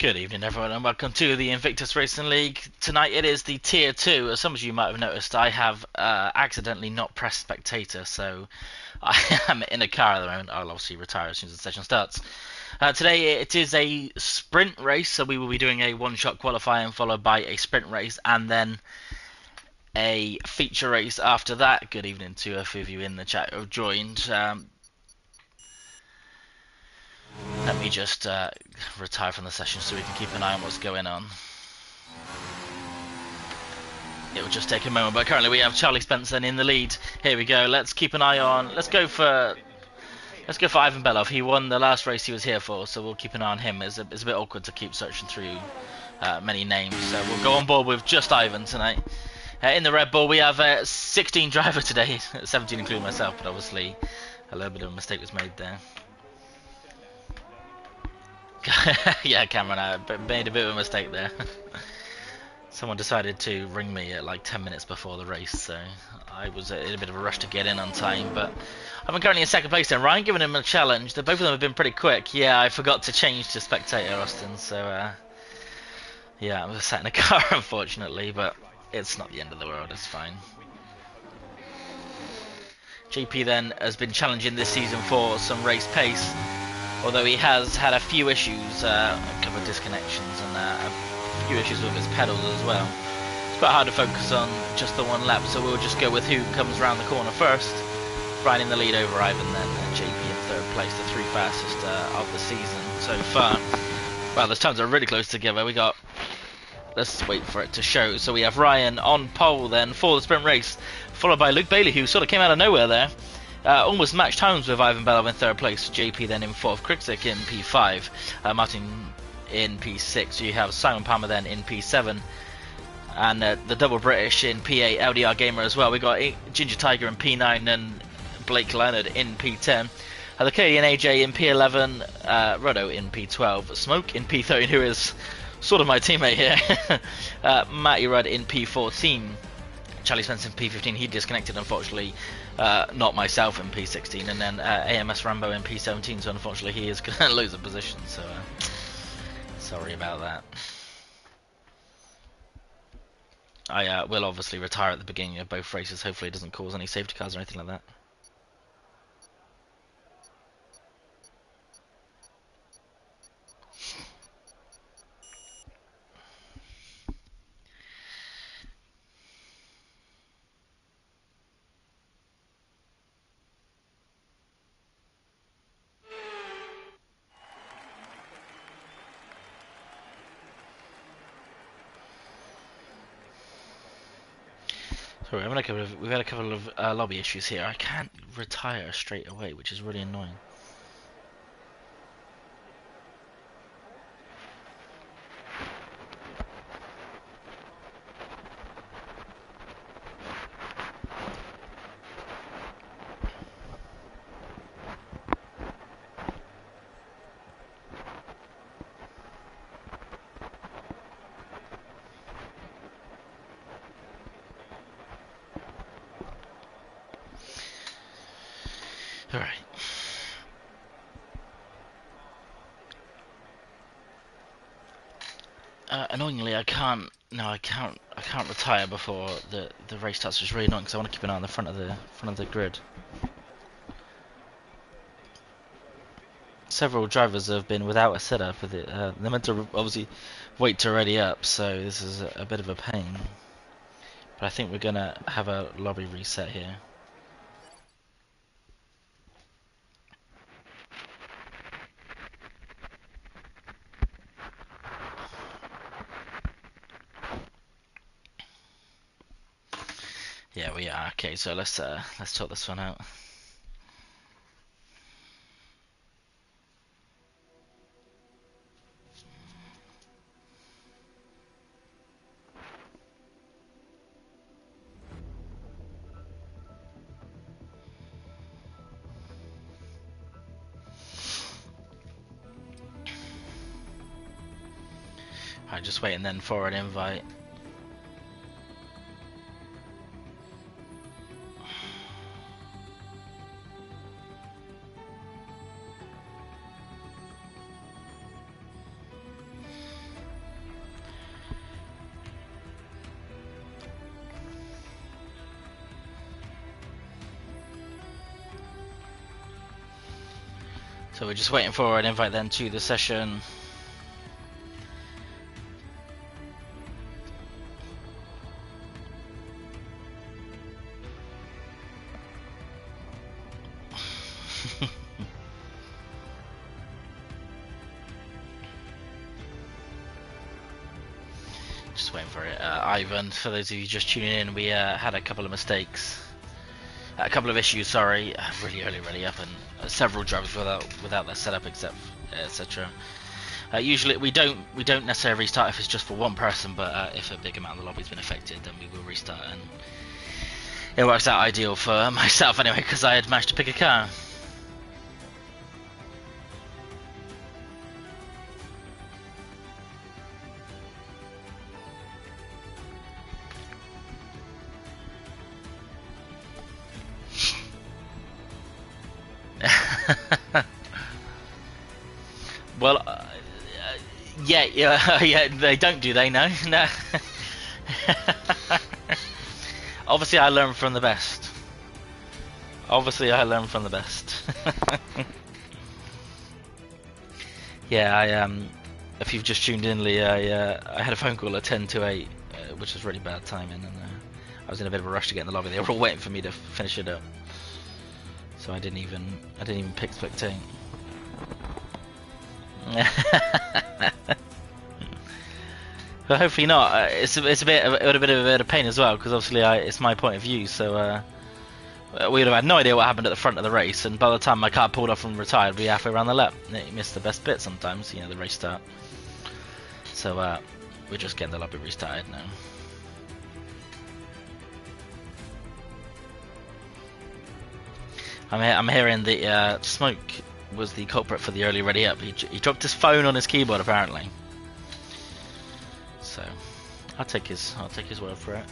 Good evening, everyone, and welcome to the Invictus Racing League. Tonight it is the Tier 2. As some of you might have noticed, I have accidentally not pressed spectator, so I am in a car at the moment. I'll obviously retire as soon as the session starts. Today it is a sprint race, so we will be doing a one-shot qualifying followed by a sprint race and then a feature race after that. Good evening to a few of you in the chat who have joined. Let me just retire from the session so we can keep an eye on what's going on. It will just take a moment, but currently we have Charlie Spencer in the lead. Here we go. Let's keep an eye on. Let's go for Ivan Belov. He won the last race he was here for, so we'll keep an eye on him. It's a bit awkward to keep searching through many names, so we'll go on board with just Ivan tonight. In the Red Bull, we have 16 driver today, 17 including myself, but obviously a little bit of a mistake was made there. Yeah, Cameron, I made a bit of a mistake there. Someone decided to ring me at like 10 minutes before the race, so I was in a bit of a rush to get in on time, but I'm currently in second place then. Ryan giving him a challenge. Both of them have been pretty quick. Yeah, I forgot to change to spectator, Austin, so yeah, I'm sat in a car unfortunately, but it's not the end of the world, it's fine. JP then has been challenging this season for some race pace, although he has had a few issues, a couple of disconnections and a few issues with his pedals as well. It's quite hard to focus on just the one lap, so we'll just go with who comes around the corner first. Brian in the lead over Ivan then, and JP in third place, the three fastest of the season so far. Well, those times are really close together. We got, let's wait for it to show. So we have Ryan on pole then for the sprint race, followed by Luke Bailey, who sort of came out of nowhere there. Almost matched times with Ivan Belov in third place, JP then in fourth, Krikzik in P5, Martin in P6, you have Simon Palmer then in P7, and the double British in P8, LDR Gamer as well. We got Ginger Tiger in P9 and Blake Leonard in P10. The Canadian AJ in P11, Rodo in P12, Smoke in P13, who is sort of my teammate here, Matty Rudd in P14, Charlie Spencer in P15, he disconnected unfortunately, not myself in P16, and then AMS Rambo in P17, so unfortunately he is going to lose a position, so sorry about that. I will obviously retire at the beginning of both races, hopefully it doesn't cause any safety cars or anything like that. Sorry, we've had a couple of lobby issues here. I can't retire straight away, which is really annoying. Alright. Annoyingly, I can't retire before the race starts. It's really annoying because I want to keep an eye on the front of the grid. Several drivers have been without a setup. They're meant to obviously wait to ready up, so this is a bit of a pain. But I think we're gonna have a lobby reset here. Yeah, we are. Okay, so let's talk this one out. Alright, just waiting then for an invite. So we're just waiting for an invite then to the session. Just waiting for it. Ivan, for those of you just tuning in, we had a couple of mistakes. A couple of issues, sorry, really early up, and several drivers without their setup, except etc. Usually we don't necessarily restart if it's just for one person, but if a big amount of the lobby's been affected, then we will restart, and it works out ideal for myself anyway, because I had managed to pick a car. Well, yeah, they don't, do they? No. Obviously, I learn from the best. Yeah, if you've just tuned in, Lee, I had a phone call at 10 to 8, which was really bad timing, and I was in a bit of a rush to get in the lobby. They were all waiting for me to finish it up, so I didn't even pick spectate. But hopefully not. It's a bit of a pain as well, because obviously it's my point of view. So we would have had no idea what happened at the front of the race, and by the time my car pulled off and retired, we were halfway around the lap. You missed the best bit sometimes, the race start. So we're just getting the lobby restarted now. I'm hearing the Smoke was the culprit for the early ready up. He dropped his phone on his keyboard apparently. So I'll take his word for it.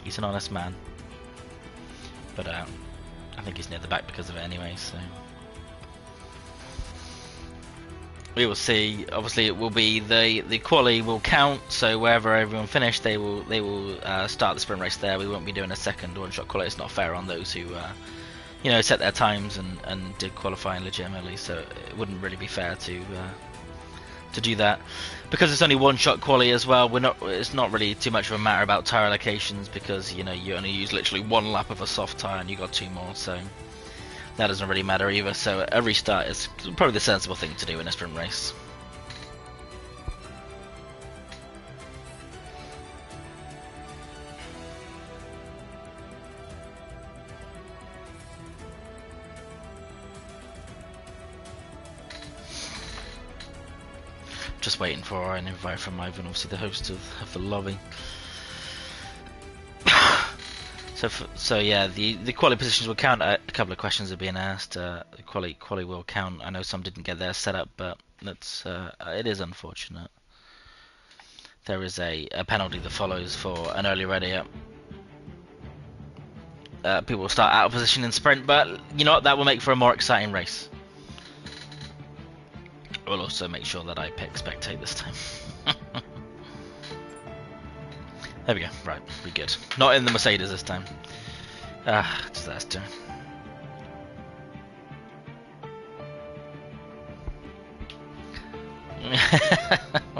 He's an honest man. But I think he's near the back because of it anyway. So we will see. Obviously, it will be the quali will count. So wherever everyone finished, they will start the sprint race there. We won't be doing a second one-shot quali. It's not fair on those who set their times and did qualifying legitimately, so it wouldn't really be fair to do that. Because it's only one-shot quali as well, it's not really too much of a matter about tyre allocations, because you only use literally one lap of a soft tyre and you got 2 more, so that doesn't really matter either. So a restart is probably the sensible thing to do in a sprint race. Just waiting for an invite from Ivan, obviously the host of the lobby. So yeah, the quali positions will count. A couple of questions are being asked. The quali will count. I know some didn't get their set up, but it is unfortunate. There is a penalty that follows for an early ready up. People will start out of position in sprint, but you know what? That will make for a more exciting race. We'll also make sure that I pick spectate this time. There we go. Right, we're good. Not in the Mercedes this time. Disaster.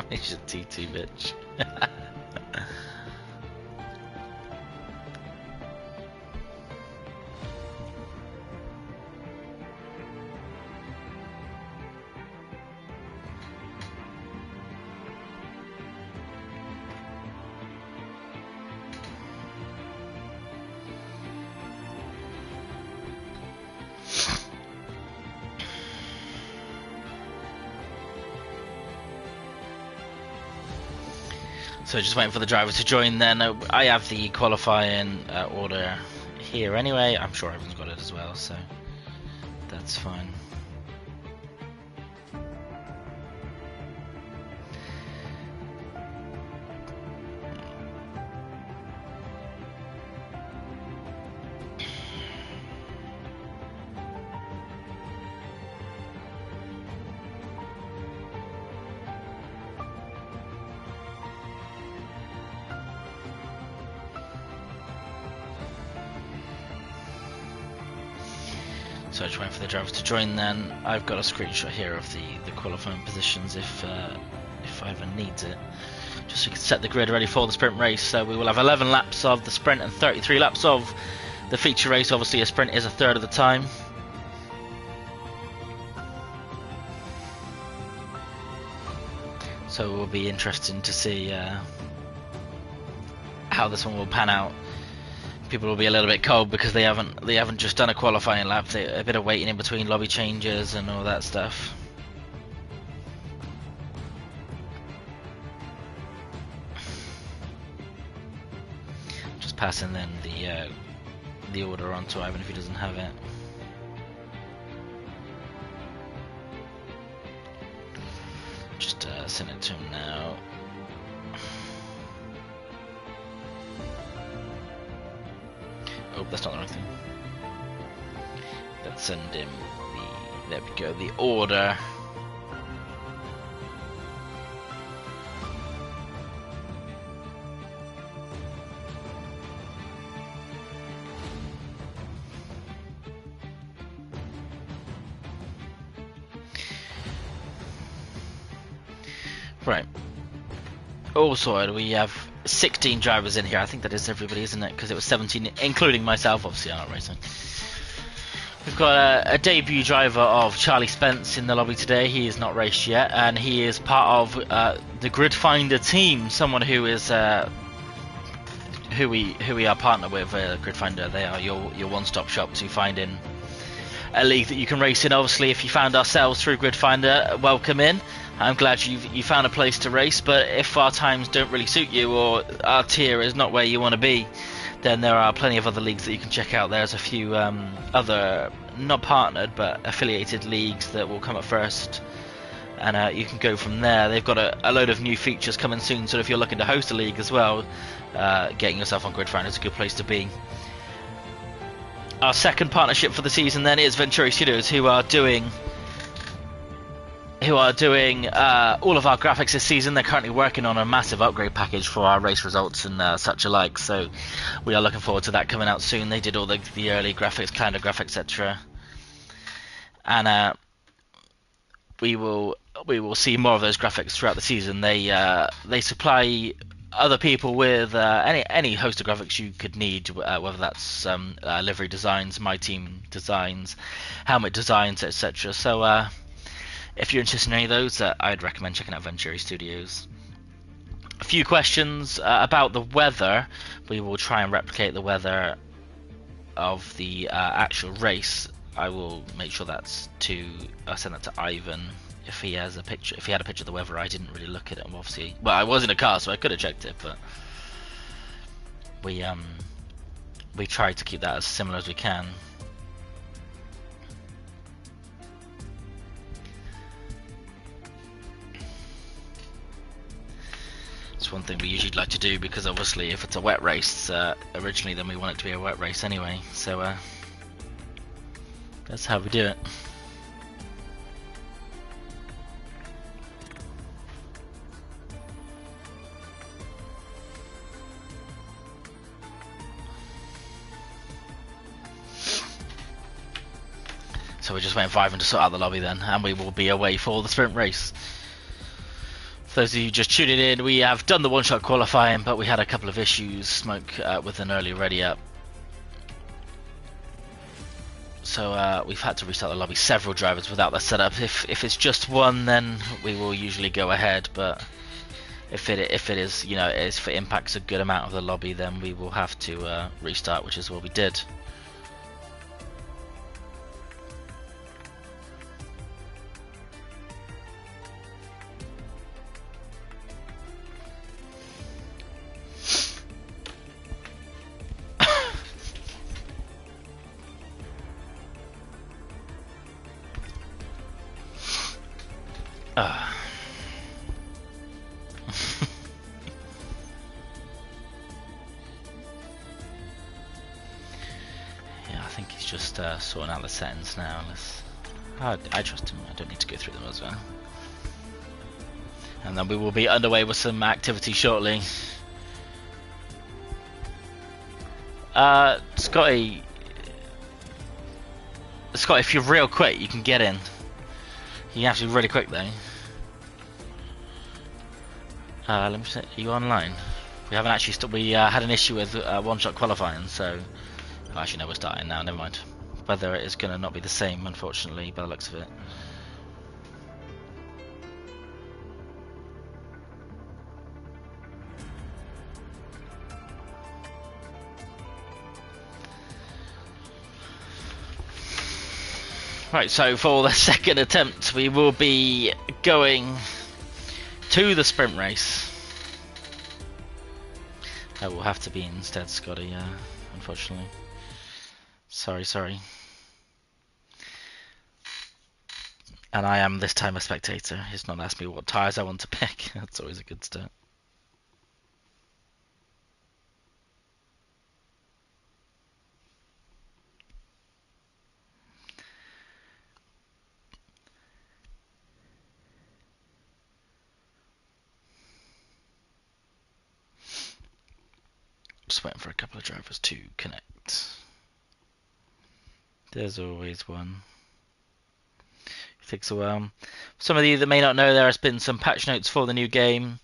He's a TT bitch. So just waiting for the drivers to join then. I have the qualifying order here anyway. I'm sure everyone's got it as well, so that's fine. So just waiting for the drivers to join. Then I've got a screenshot here of the qualifying positions if I ever need it, just so we can set the grid ready for the sprint race. So we will have 11 laps of the sprint and 33 laps of the feature race. Obviously a sprint is a third of the time. So it will be interesting to see how this one will pan out. People will be a little bit cold because they haven't just done a qualifying lap. A bit of waiting in between lobby changes and all that stuff. Just passing then the order on to Ivan if he doesn't have it. Just send it to him now. Oh, that's not the right thing. Let's send him there we go, the order. Right. All sorted. We have 16 drivers in here. I think that is everybody, isn't it? Because it was 17, including myself, obviously. I'm not racing. We've got a debut driver of Charlie Spence in the lobby today. He is not raced yet, and he is part of the Grid Finder team. Someone who is who we are partnered with. Grid Finder. They are your one-stop shop to finding a league that you can race in. Obviously, if you found ourselves through Grid Finder, welcome in. I'm glad you found a place to race, but if our times don't really suit you or our tier is not where you want to be, then there are plenty of other leagues that you can check out. There's a few other, not partnered, but affiliated leagues that will come up first, and you can go from there. They've got a load of new features coming soon, so if you're looking to host a league as well, getting yourself on Grid Finder is a good place to be. Our second partnership for the season then is Venturi Studios, who are doing all of our graphics this season. They're currently working on a massive upgrade package for our race results and such alike, so we are looking forward to that coming out soon. They did all the early graphics, calendar graphics, etc. And we will see more of those graphics throughout the season. They supply other people with any host of graphics you could need, whether that's livery designs, my team designs, helmet designs, etc. So if you're interested in any of those, I'd recommend checking out Venturi Studios. A few questions about the weather. We will try and replicate the weather of the actual race. I will make sure I'll send that to Ivan if he has a picture. If he had a picture of the weather, I didn't really look at it. Obviously, well, I was in a car, so I could have checked it, but we try to keep that as similar as we can. It's one thing we usually like to do, because obviously if it's a wet race originally, then we want it to be a wet race anyway, so that's how we do it. So we're just waiting for Ivan to sort out the lobby then, and we will be away for the sprint race. For those of you just tuning in, we have done the one-shot qualifying, but we had a couple of issues, Smoke with an early ready up. So we've had to restart the lobby. Several drivers without that setup. If it's just one, then we will usually go ahead, but if it is, you know, if it impacts a good amount of the lobby, then we will have to restart, which is what we did. Yeah, I think he's just sorting out the settings now. I trust him. I don't need to go through them as well. And then we will be underway with some activity shortly. Scotty Scott, if you're real quick, you can get in. You have to be really quick though. Let me see, are you online? We haven't actually we had an issue with one-shot qualifying, so actually no, we're starting now. Never mind. Whether it is going to not be the same, unfortunately, by the looks of it. Right, so for the second attempt, we will be going to the sprint race. That will have to be instead, Scotty, unfortunately. Sorry. And I am this time a spectator. He's not asked me what tyres I want to pick. That's always a good start. Just waiting for a couple of drivers to connect. There's always one. It takes a while. Some of you that may not know, there has been some patch notes for the new game.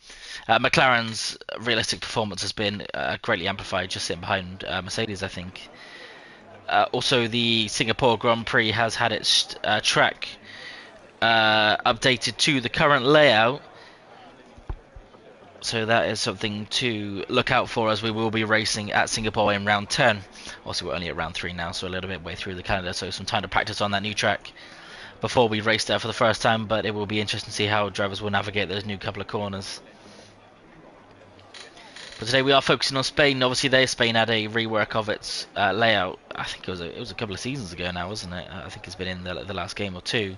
McLaren's realistic performance has been greatly amplified, just sitting behind Mercedes, I think. Also, the Singapore Grand Prix has had its track updated to the current layout. So that is something to look out for, as we will be racing at Singapore in round 10. Also, we're only at round 3 now, so a little bit way through the calendar, so some time to practice on that new track before we race there for the first time. But it will be interesting to see how drivers will navigate those new couple of corners. But today we are focusing on Spain. Obviously, Spain had a rework of its layout. I think it was a couple of seasons ago now, wasn't it? I think it's been in the last game or two.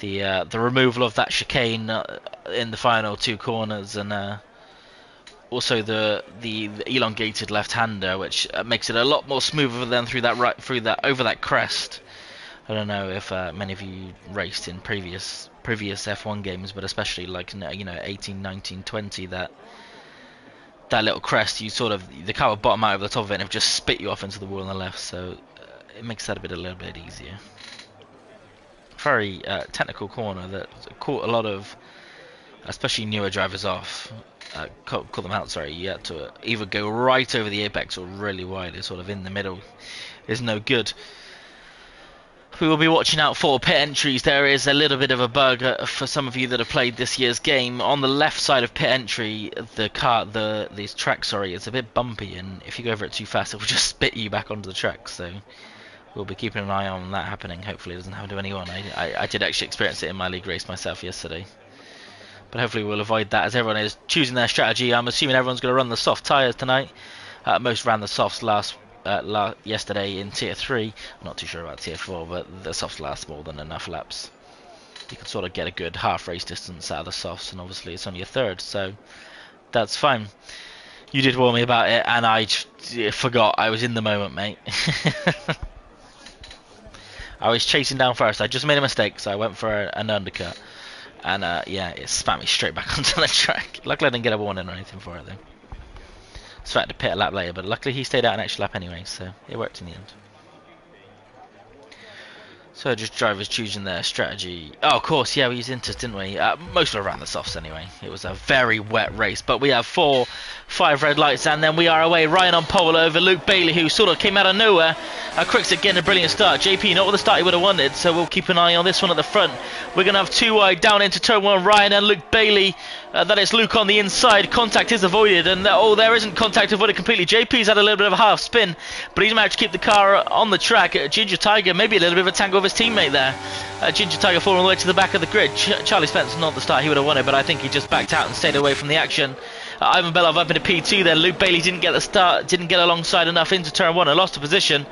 The removal of that chicane in the final 2 corners, and also the elongated left-hander, which makes it a lot more smoother than over that crest. I don't know if many of you raced in previous F1 games, but especially like 18, 19, 20, that little crest, the car would bottom out over the top of it and it would just spit you off into the wall on the left. So it makes that a little bit easier. Very technical corner that caught a lot of, especially newer drivers off. Caught them out. Sorry, you had to either go right over the apex or really wide. It's sort of in the middle is no good. We will be watching out for pit entries. There is a little bit of a bug for some of you that have played this year's game. On the left side of pit entry, this track, is a bit bumpy, and if you go over it too fast, it will just spit you back onto the track. So we'll be keeping an eye on that happening. Hopefully it doesn't happen to anyone. I did actually experience it in my league race myself yesterday. But hopefully we'll avoid that, as everyone is choosing their strategy. I'm assuming everyone's going to run the soft tyres tonight. Most ran the softs yesterday in Tier 3. I'm not too sure about Tier 4, but the softs last more than enough laps. You can sort of get a good half race distance out of the softs, and obviously it's only a third, so that's fine. You did warn me about it, and I forgot. I was in the moment, mate. I was chasing down first. I just made a mistake, so I went for an undercut. And yeah, it spat me straight back onto the track. Luckily I didn't get a warning or anything for it though. So I had to pit a lap later, but luckily he stayed out an extra lap anyway, so it worked in the end. So just drivers choosing their strategy. Oh, of course, yeah, we used Inters, didn't we? Mostly around the softs anyway. It was a very wet race, but we have 5 red lights, and then we are away. Ryan on pole over Luke Bailey, who sort of came out of nowhere. Crick's getting a brilliant start. JP, not with the start he would have wanted, so we'll keep an eye on this one at the front. We're going to have 2 wide down into turn 1, Ryan and Luke Bailey. That is Luke on the inside. Contact is avoided, and there isn't contact avoided completely. JP's had a little bit of a half spin, but he's managed to keep the car on the track. Ginger Tiger, maybe a little bit of a tangle with his teammate there. Ginger Tiger falling all the way to the back of the grid. Charlie Spence, not the start he would have wanted, but I think he just backed out and stayed away from the action. Ivan Belov up into P2 then. Luke Bailey didn't get the start, didn't get alongside enough into turn 1 and lost a position.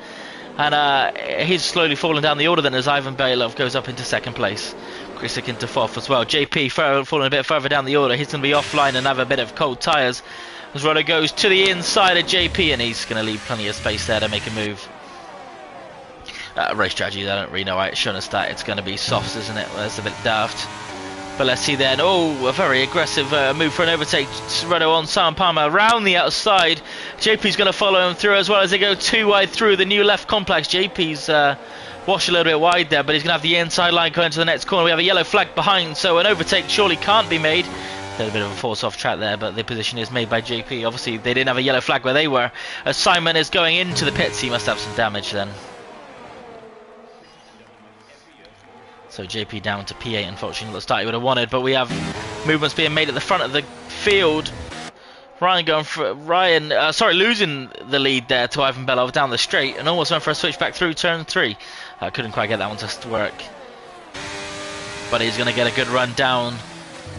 And he's slowly falling down the order then as Ivan Belov goes up into 2nd place. Chrisick into 4th as well. JP falling a bit further down the order. He's going to be offline and have a bit of cold tyres. As Rodder goes to the inside of JP, and he's going to leave plenty of space there to make a move. Race strategy, I don't really know why it's shown us that. It's going to be softs, isn't it? Well, that's a bit daft. But let's see then. Oh, a very aggressive move for an overtake. Rodder on Sam Palmer around the outside. JP's going to follow him through as well as they go 2 wide through the new left complex. JP's wash a little bit wide there, but he's going to have the inside line going to the next corner. We have a yellow flag behind, so an overtake surely can't be made. A little bit of a force off track there, but the position is made by JP. Obviously, they didn't have a yellow flag where they were. As Simon is going into the pits, he must have some damage then. So JP down to P8, unfortunately, the start he would have wanted, but we have movements being made at the front of the field. Losing the lead there to Ivan Belov down the straight, and almost went for a switch back through turn 3. Couldn't quite get that one to work, but he's going to get a good run down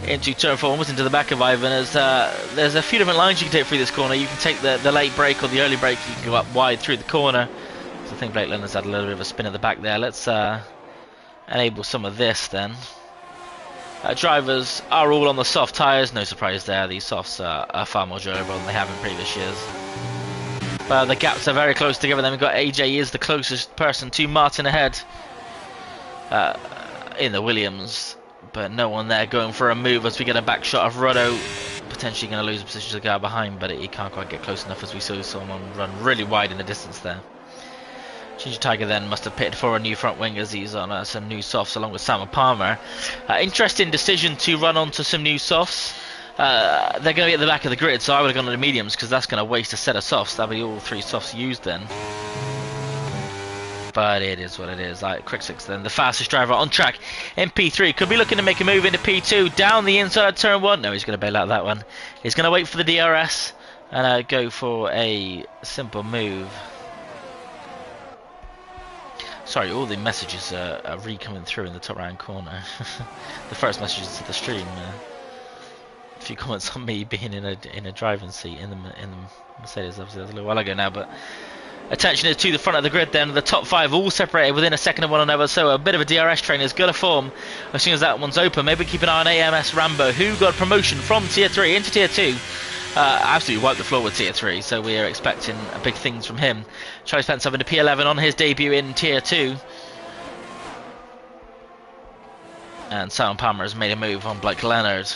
into turn 4, almost into the back of Ivan. As there's a few different lines you can take through this corner. You can take the late break or the early break. You can go up wide through the corner. So I think Blake Leonard's had a little bit of a spin at the back there. Let's enable some of this then. Drivers are all on the soft tyres, no surprise there. These softs are far more durable than they have in previous years. But the gaps are very close together. Then we've got AJ is the closest person to Martin ahead in the Williams, but no one there going for a move as we get a back shot of Ruddo, potentially going to lose a position to the guy behind, but he can't quite get close enough as we saw someone run really wide in the distance there. Ginger Tiger then must have pitted for a new front wing as he's on some new softs along with Sam Palmer. Interesting decision to run onto some new softs. They're going to be at the back of the grid, so I would have gone to the mediums because that's going to waste a set of softs. That'll be all 3 softs used then. But it is what it is. Quick 6 then, the fastest driver on track in P3. Could be looking to make a move into P2 down the inside of turn 1. No, he's going to bail out that one. He's going to wait for the DRS and go for a simple move. Sorry, all the messages are re-coming through in the top right corner. The first messages to the stream. A few comments on me being in a driving seat in the Mercedes. Obviously, that was a little while ago now, but attention is to the front of the grid. Then the top 5 all separated within a second of one another. So a bit of a DRS train is going to form as soon as that one's open. Maybe keep an eye on AMS Rambo, who got promotion from Tier 3 into Tier 2. Absolutely wiped the floor with Tier 3, so we are expecting big things from him. Charlie Spence having a P11 on his debut in Tier 2. And Simon Palmer has made a move on Blake Leonard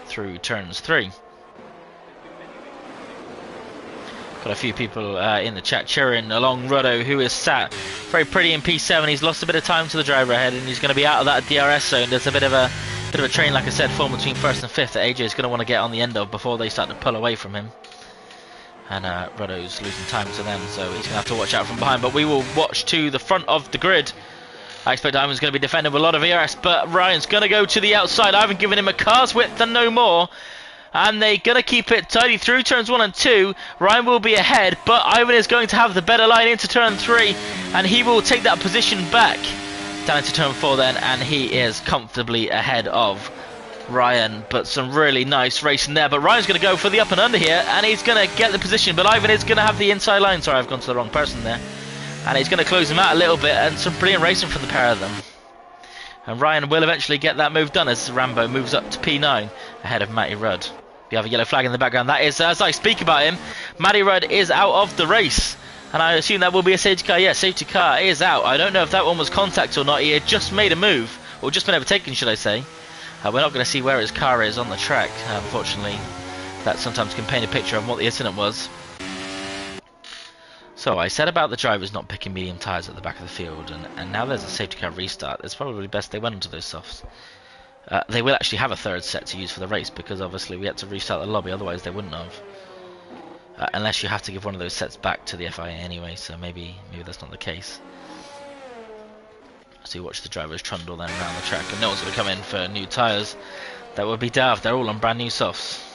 through turns 3. Got a few people in the chat cheering along Ruddo, who is sat very pretty in P7. He's lost a bit of time to the driver ahead, and he's going to be out of that DRS zone. There's a bit of a train, like I said, formed between 1st and 5th that AJ is going to want to get on the end of before they start to pull away from him. And Ruddo's losing time to them, so he's going to have to watch out from behind. But we will watch to the front of the grid. I expect Ivan's going to be defended with a lot of ERS, but Ryan's going to go to the outside. Ivan giving him a car's width and no more. And they're going to keep it tidy through turns 1 and 2. Ryan will be ahead, but Ivan is going to have the better line into turn 3, and he will take that position back down into turn 4 then, and he is comfortably ahead of Ryan. But some really nice racing there. But Ryan's going to go for the up and under here, and he's going to get the position, but Ivan is going to have the inside line. Sorry, I've gone to the wrong person there. And he's going to close him out a little bit, and some brilliant racing from the pair of them. And Ryan will eventually get that move done as Rambo moves up to P9 ahead of Matty Rudd. We have a yellow flag in the background. That is, as I speak about him, Matty Rudd is out of the race. And I assume that will be a safety car. Yeah, safety car is out. I don't know if that one was contact or not. He had just made a move, or just been overtaken, should I say. We're not going to see where his car is on the track, unfortunately. That sometimes can paint a picture of what the incident was. So I said about the drivers not picking medium tyres at the back of the field, and now there's a safety car restart. It's probably best they went into those softs. They will actually have a 3rd set to use for the race, because obviously we had to restart the lobby, otherwise they wouldn't have. Unless you have to give one of those sets back to the FIA anyway, so maybe that's not the case. So you watch the drivers trundle then around the track, and no one's going to come in for new tyres. That would be daft. They're all on brand new softs.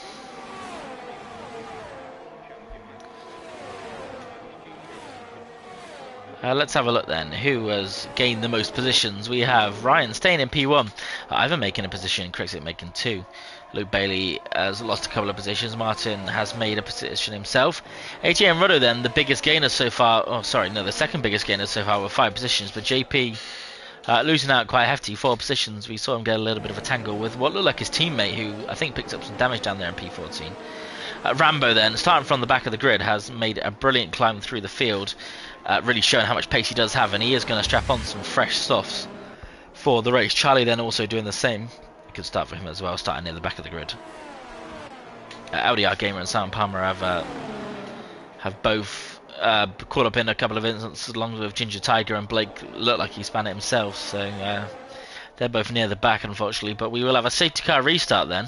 Let's have a look then. Who has gained the most positions? We have Ryan staying in P1, Ivan making a position, Cricket making 2. Luke Bailey has lost a couple of positions. Martin has made a position himself. AJ and Ruddo then, the biggest gainers so far. Oh, sorry, no, the second biggest gainers so far with 5 positions. But JP losing out quite hefty, 4 positions. We saw him get a little bit of a tangle with what looked like his teammate, who I think picked up some damage down there in P14. Rambo then, starting from the back of the grid, has made a brilliant climb through the field. Really showing how much pace he does have, and he is going to strap on some fresh softs for the race. Charlie then also doing the same. Good start for him as well, starting near the back of the grid. LDR Gamer and Sam Palmer have both caught up in a couple of incidents along with Ginger Tiger, and Blake looked like he spun it himself, so they're both near the back unfortunately. But we will have a safety car restart then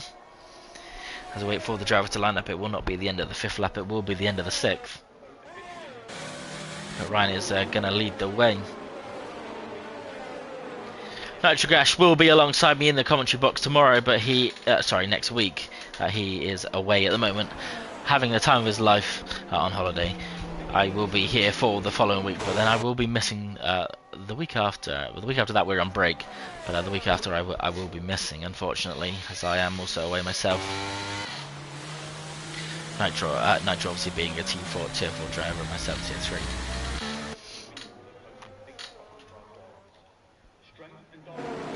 as we wait for the driver to line up. It will not be the end of the 5th lap, it will be the end of the 6th. But Ryan is going to lead the way. Nitrogash will be alongside me in the commentary box tomorrow, but next week. He is away at the moment, having the time of his life on holiday. I will be here for the following week, but then I will be missing the week after. The week after that we're on break, but the week after I will be missing, unfortunately, as I am also away myself. Nitro obviously being a Team 4 Tier 4 driver, and myself Tier 3.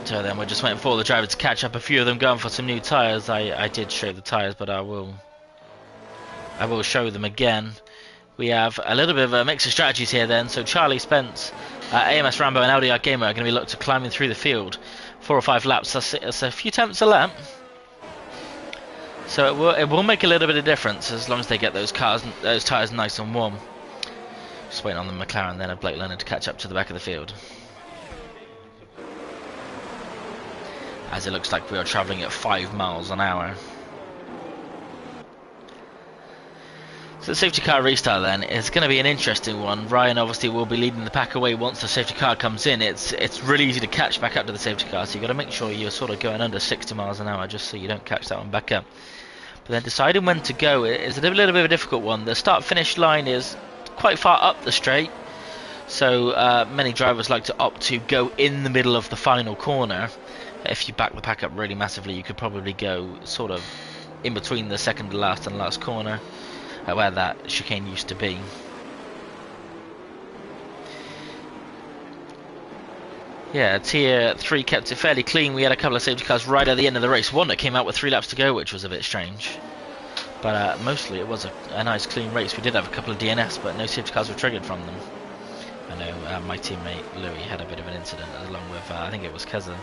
So then we're just waiting for the driver to catch up. A few of them going for some new tyres. I did show the tyres, but I will show them again. We have a little bit of a mix of strategies here then. So Charlie Spence, AMS Rambo and LDR Gamer are going to be looked to climbing through the field. 4 or 5 laps, that's a few tenths a lap. So it will make a little bit of difference as long as they get those tyres nice and warm. Just waiting on the McLaren then of Blake Leonard to catch up to the back of the field. As it looks like we are travelling at 5 miles an hour. So the safety car restart then is going to be an interesting one. Ryan obviously will be leading the pack away once the safety car comes in. It's really easy to catch back up to the safety car, so you've got to make sure you're sort of going under 60 miles an hour just so you don't catch that one back up. But then deciding when to go is a little bit of a difficult one. The start-finish line is quite far up the straight, so many drivers like to opt to go in the middle of the final corner. If you back the pack up really massively, you could probably go sort of in between the second to last and last corner, where that chicane used to be. Yeah, Tier 3 kept it fairly clean. We had a couple of safety cars right at the end of the race. One that came out with 3 laps to go, which was a bit strange. But mostly it was a nice clean race. We did have a couple of DNS, but no safety cars were triggered from them. I know my teammate Louis had a bit of an incident along with, I think it was Keza.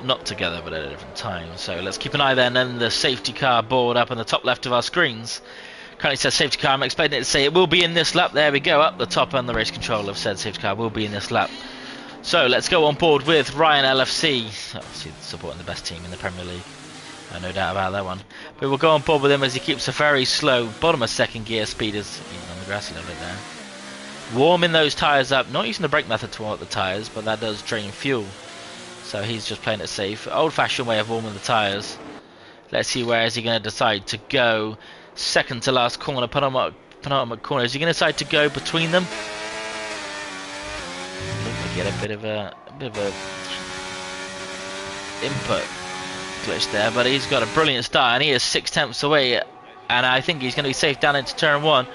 Not together, but at a different time. So let's keep an eye then on the safety car board up on the top left of our screens. Currently says safety car. I'm expecting it to say it will be in this lap. There we go, up the top, and the race control have said safety car will be in this lap. So let's go on board with Ryan LFC, obviously supporting the best team in the Premier League. No doubt about that one. But we'll go on board with him as he keeps a very slow bottom of second gear speed, is even on the grass a little bit there. Warming those tyres up, not using the brake method to warm up the tyres, but that does drain fuel. So he's just playing it safe. Old-fashioned way of warming the tyres. Let's see, where is he going to decide to go? Second to last corner, penultimate corner. Is he going to decide to go between them? We get a bit of a input glitch there, but he's got a brilliant start, and he is 6 tenths away. And I think he's going to be safe down into turn 1.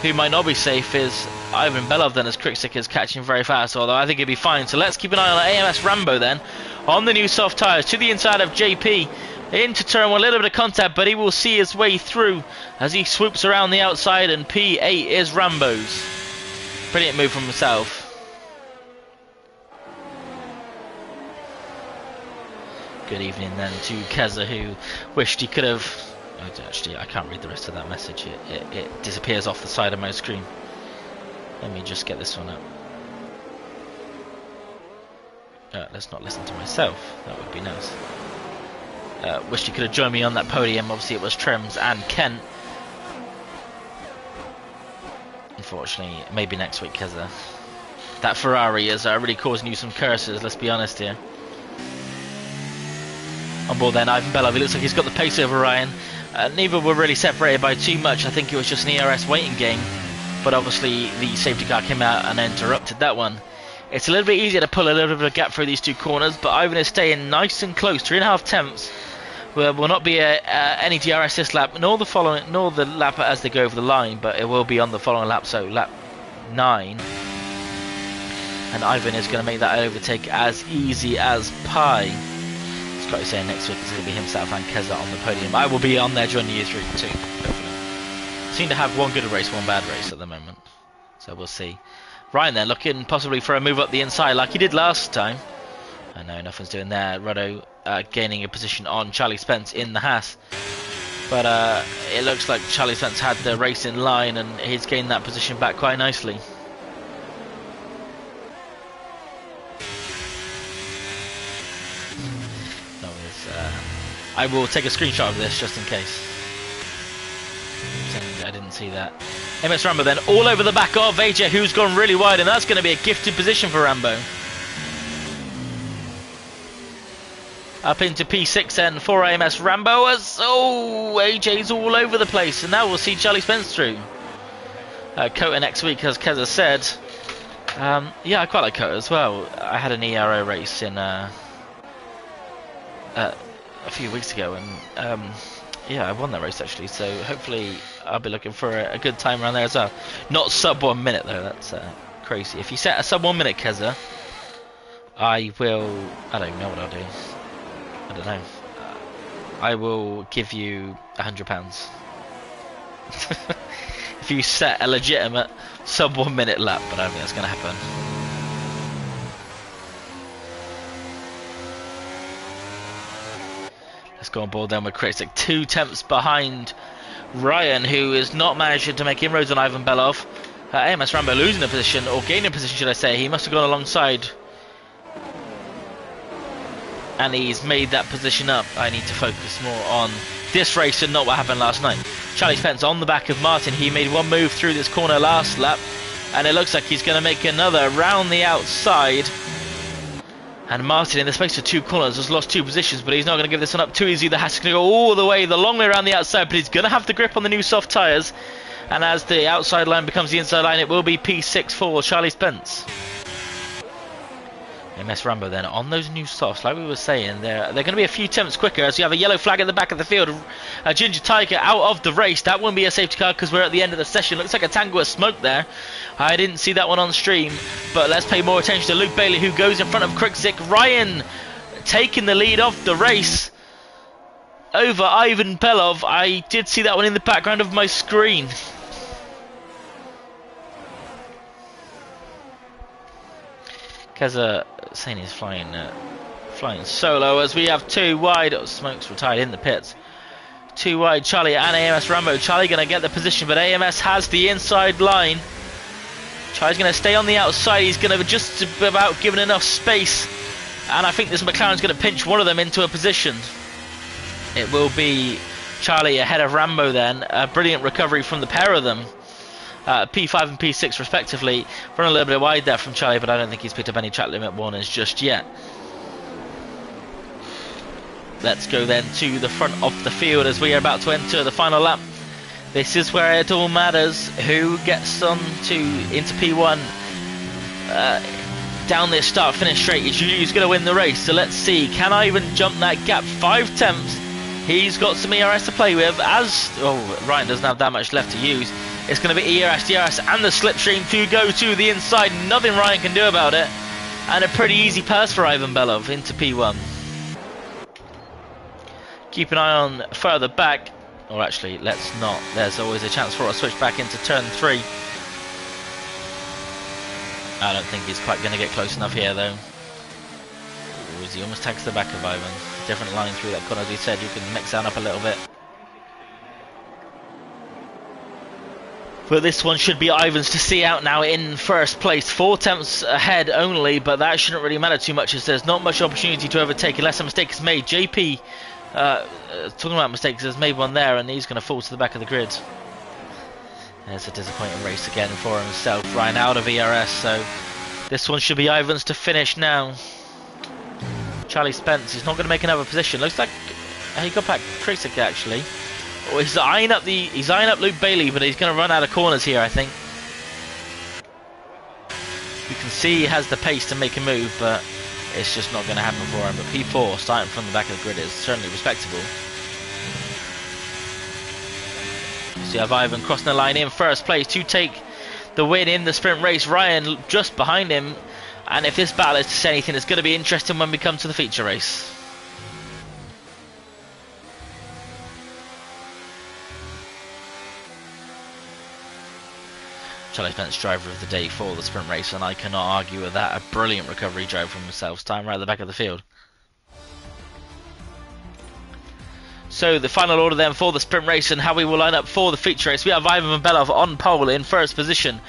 Who might not be safe is Ivan Belov then, as Kriksik is catching very fast, although I think he'll be fine. So let's keep an eye on AMS Rambo then, on the new soft tyres, to the inside of JP, into turn 1, a little bit of contact, but he will see his way through as he swoops around the outside, and P8 is Rambo's. Brilliant move from himself. Good evening then to Keza, who wished he could have... Actually, I can't read the rest of that message. It disappears off the side of my screen. Let me just get this one up. Let's not listen to myself. That would be nice. Wished you could have joined me on that podium. Obviously, it was Trems and Kent. Unfortunately, maybe next week, because that Ferrari is really causing you some curses. Let's be honest here. On board then, Ivan Belov. He looks like he's got the pace over Ryan. Neither were really separated by too much. I think it was just an ERS waiting game, but obviously the safety car came out and interrupted that one. It's a little bit easier to pull a little bit of a gap through these two corners, but Ivan is staying nice and close, 3.5 tenths. Will not be any DRS this lap, nor the lap as they go over the line, but it will be on the following lap, so lap 9. And Ivan is going to make that overtake as easy as pie. Scotty saying next week it's going to be himself and Keza on the podium. I will be on there joining you through too, hopefully. Seem to have one good race, one bad race at the moment, so we'll see. Ryan there looking possibly for a move up the inside like he did last time. I know nothing's doing there. Roddo gaining a position on Charlie Spence in the Haas. But it looks like Charlie Spence had the race in line, and he's gained that position back quite nicely. No, I will take a screenshot of this just in case. I didn't see that. MS Rambo then all over the back of AJ, who's gone really wide, and that's going to be a gifted position for Rambo. Up into P6 then for AMS Rambo as AJ's all over the place, and now we'll see Charlie Spence through. Kota next week, as Keza said. Yeah, I quite like Kota as well. I had an ERO race in a few weeks ago, and yeah, I won that race actually, so hopefully I'll be looking for a good time around there as well. Not sub 1 minute though, that's crazy. If you set a sub 1 minute, Keza, I don't know what I'll do. I don't know. I will give you £100. If you set a legitimate sub 1 minute lap, but I don't think that's going to happen. Let's go on board then with Kritik. 2 tenths behind Ryan, who is not managing to make inroads on Ivan Belov. AMS Rambo losing a position, or gaining a position should I say. He must have gone alongside, and he's made that position up. I need to focus more on this race and not what happened last night. Charlie Spence on the back of Martin. He made one move through this corner last lap, and it looks like he's going to make another round the outside. And Martin, in the space of 2 corners, has lost 2 positions, but he's not going to give this one up too easy. The has to go all the way, the long way around the outside, but he's going to have the grip on the new soft tyres. And as the outside line becomes the inside line, it will be P6 for Charlie Spence. MS Rambo then on those new softs, like we were saying, they're going to be a few tenths quicker as you have a yellow flag at the back of the field. Ginger Tiger out of the race. That wouldn't be a safety car because we're at the end of the session. Looks like a tangle of smoke there. I didn't see that one on stream, but let's pay more attention to Luke Bailey, who goes in front of Kritik. Ryan taking the lead of the race over Ivan Belov. I did see that one in the background of my screen. Keza saying he's flying solo as we have 2 wide. Smokes retired in the pits. 2 wide, Charlie and AMS Rambo. Charlie going to get the position, but AMS has the inside line. Charlie's going to stay on the outside. He's going to just about given enough space, and I think this McLaren's going to pinch one of them into a position. It will be Charlie ahead of Rambo then. A brilliant recovery from the pair of them. P5 and P6 respectively. Run a little bit wide there from Charlie, but I don't think he's picked up any track limit warnings just yet. Let's go then to the front of the field as we are about to enter the final lap. This is where it all matters. Who gets on into P1 down this start-finish straight is usually who's going to win the race. So let's see, can I even jump that gap? 5 tenths. He's got some ERS to play with, as Ryan doesn't have that much left to use. It's going to be ERS, DRS and the slipstream to go to the inside. Nothing Ryan can do about it. And a pretty easy pass for Ivan Belov into P1. Keep an eye on further back. Or actually, let's not. There's always a chance for a switch back into turn 3. I don't think he's quite going to get close enough here though. Ooh, he almost tags the back of Ivan. Different line through that corner, as he said. You can mix that up a little bit. But this one should be Ivan's to see out now in first place. 4 tenths ahead only, but that shouldn't really matter too much as there's not much opportunity to overtake unless a mistake is made. JP, talking about mistakes, has made one there and he's going to fall to the back of the grid. There's a disappointing race again for himself. Ryan out of ERS, so this one should be Ivan's to finish now. Charlie Spence, he's not going to make another position. Looks like he got back Kritik actually. Oh, he's eyeing up Luke Bailey, but he's going to run out of corners here, I think. You can see he has the pace to make a move, but it's just not going to happen for him. But P4 starting from the back of the grid is certainly respectable. So you have Ivan crossing the line in first place to take the win in the sprint race. Ryan just behind him, and if this battle is to say anything, it's going to be interesting when we come to the feature race. Charlie Spence, driver of the day for the sprint race, and I cannot argue with that. A brilliant recovery drive from himself, starting right at the back of the field. So the final order then for the sprint race and how we will line up for the feature race. We have Ivan Belov on pole in first position,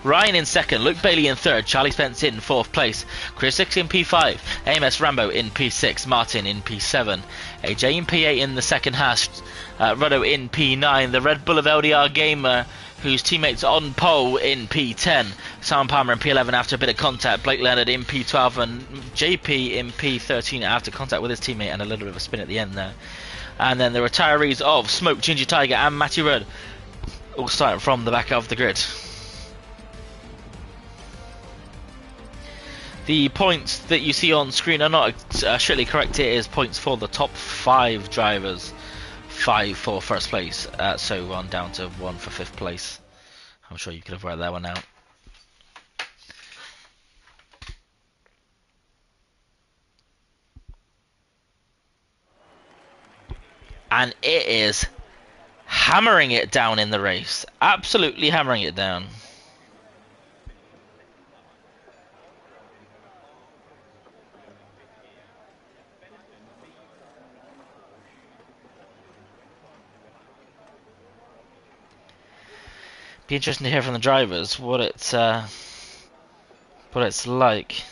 Ryan in second, Luke Bailey in third, Charlie Spence in fourth place, Chris 6 in P5, AMS Rambo in P6, Martin in P7, AJ in P8 in the second hash, Ruddo in P9, the Red Bull of LDR Gamer, whose teammates on pole in P10, Simon Palmer in P11 after a bit of contact, Blake Leonard in P12 and JP in P13 after contact with his teammate and a little bit of a spin at the end there. And then the retirees of Smoke, Ginger Tiger and Matty Rudd all starting from the back of the grid. The points that you see on screen are not strictly correct. It is points for the top 5 drivers, 5 for first place, so on down to 1 for 5th place. I'm sure you could have worked that one out. And it is hammering it down in the race. Absolutely hammering it down. Be interesting to hear from the drivers what it's like.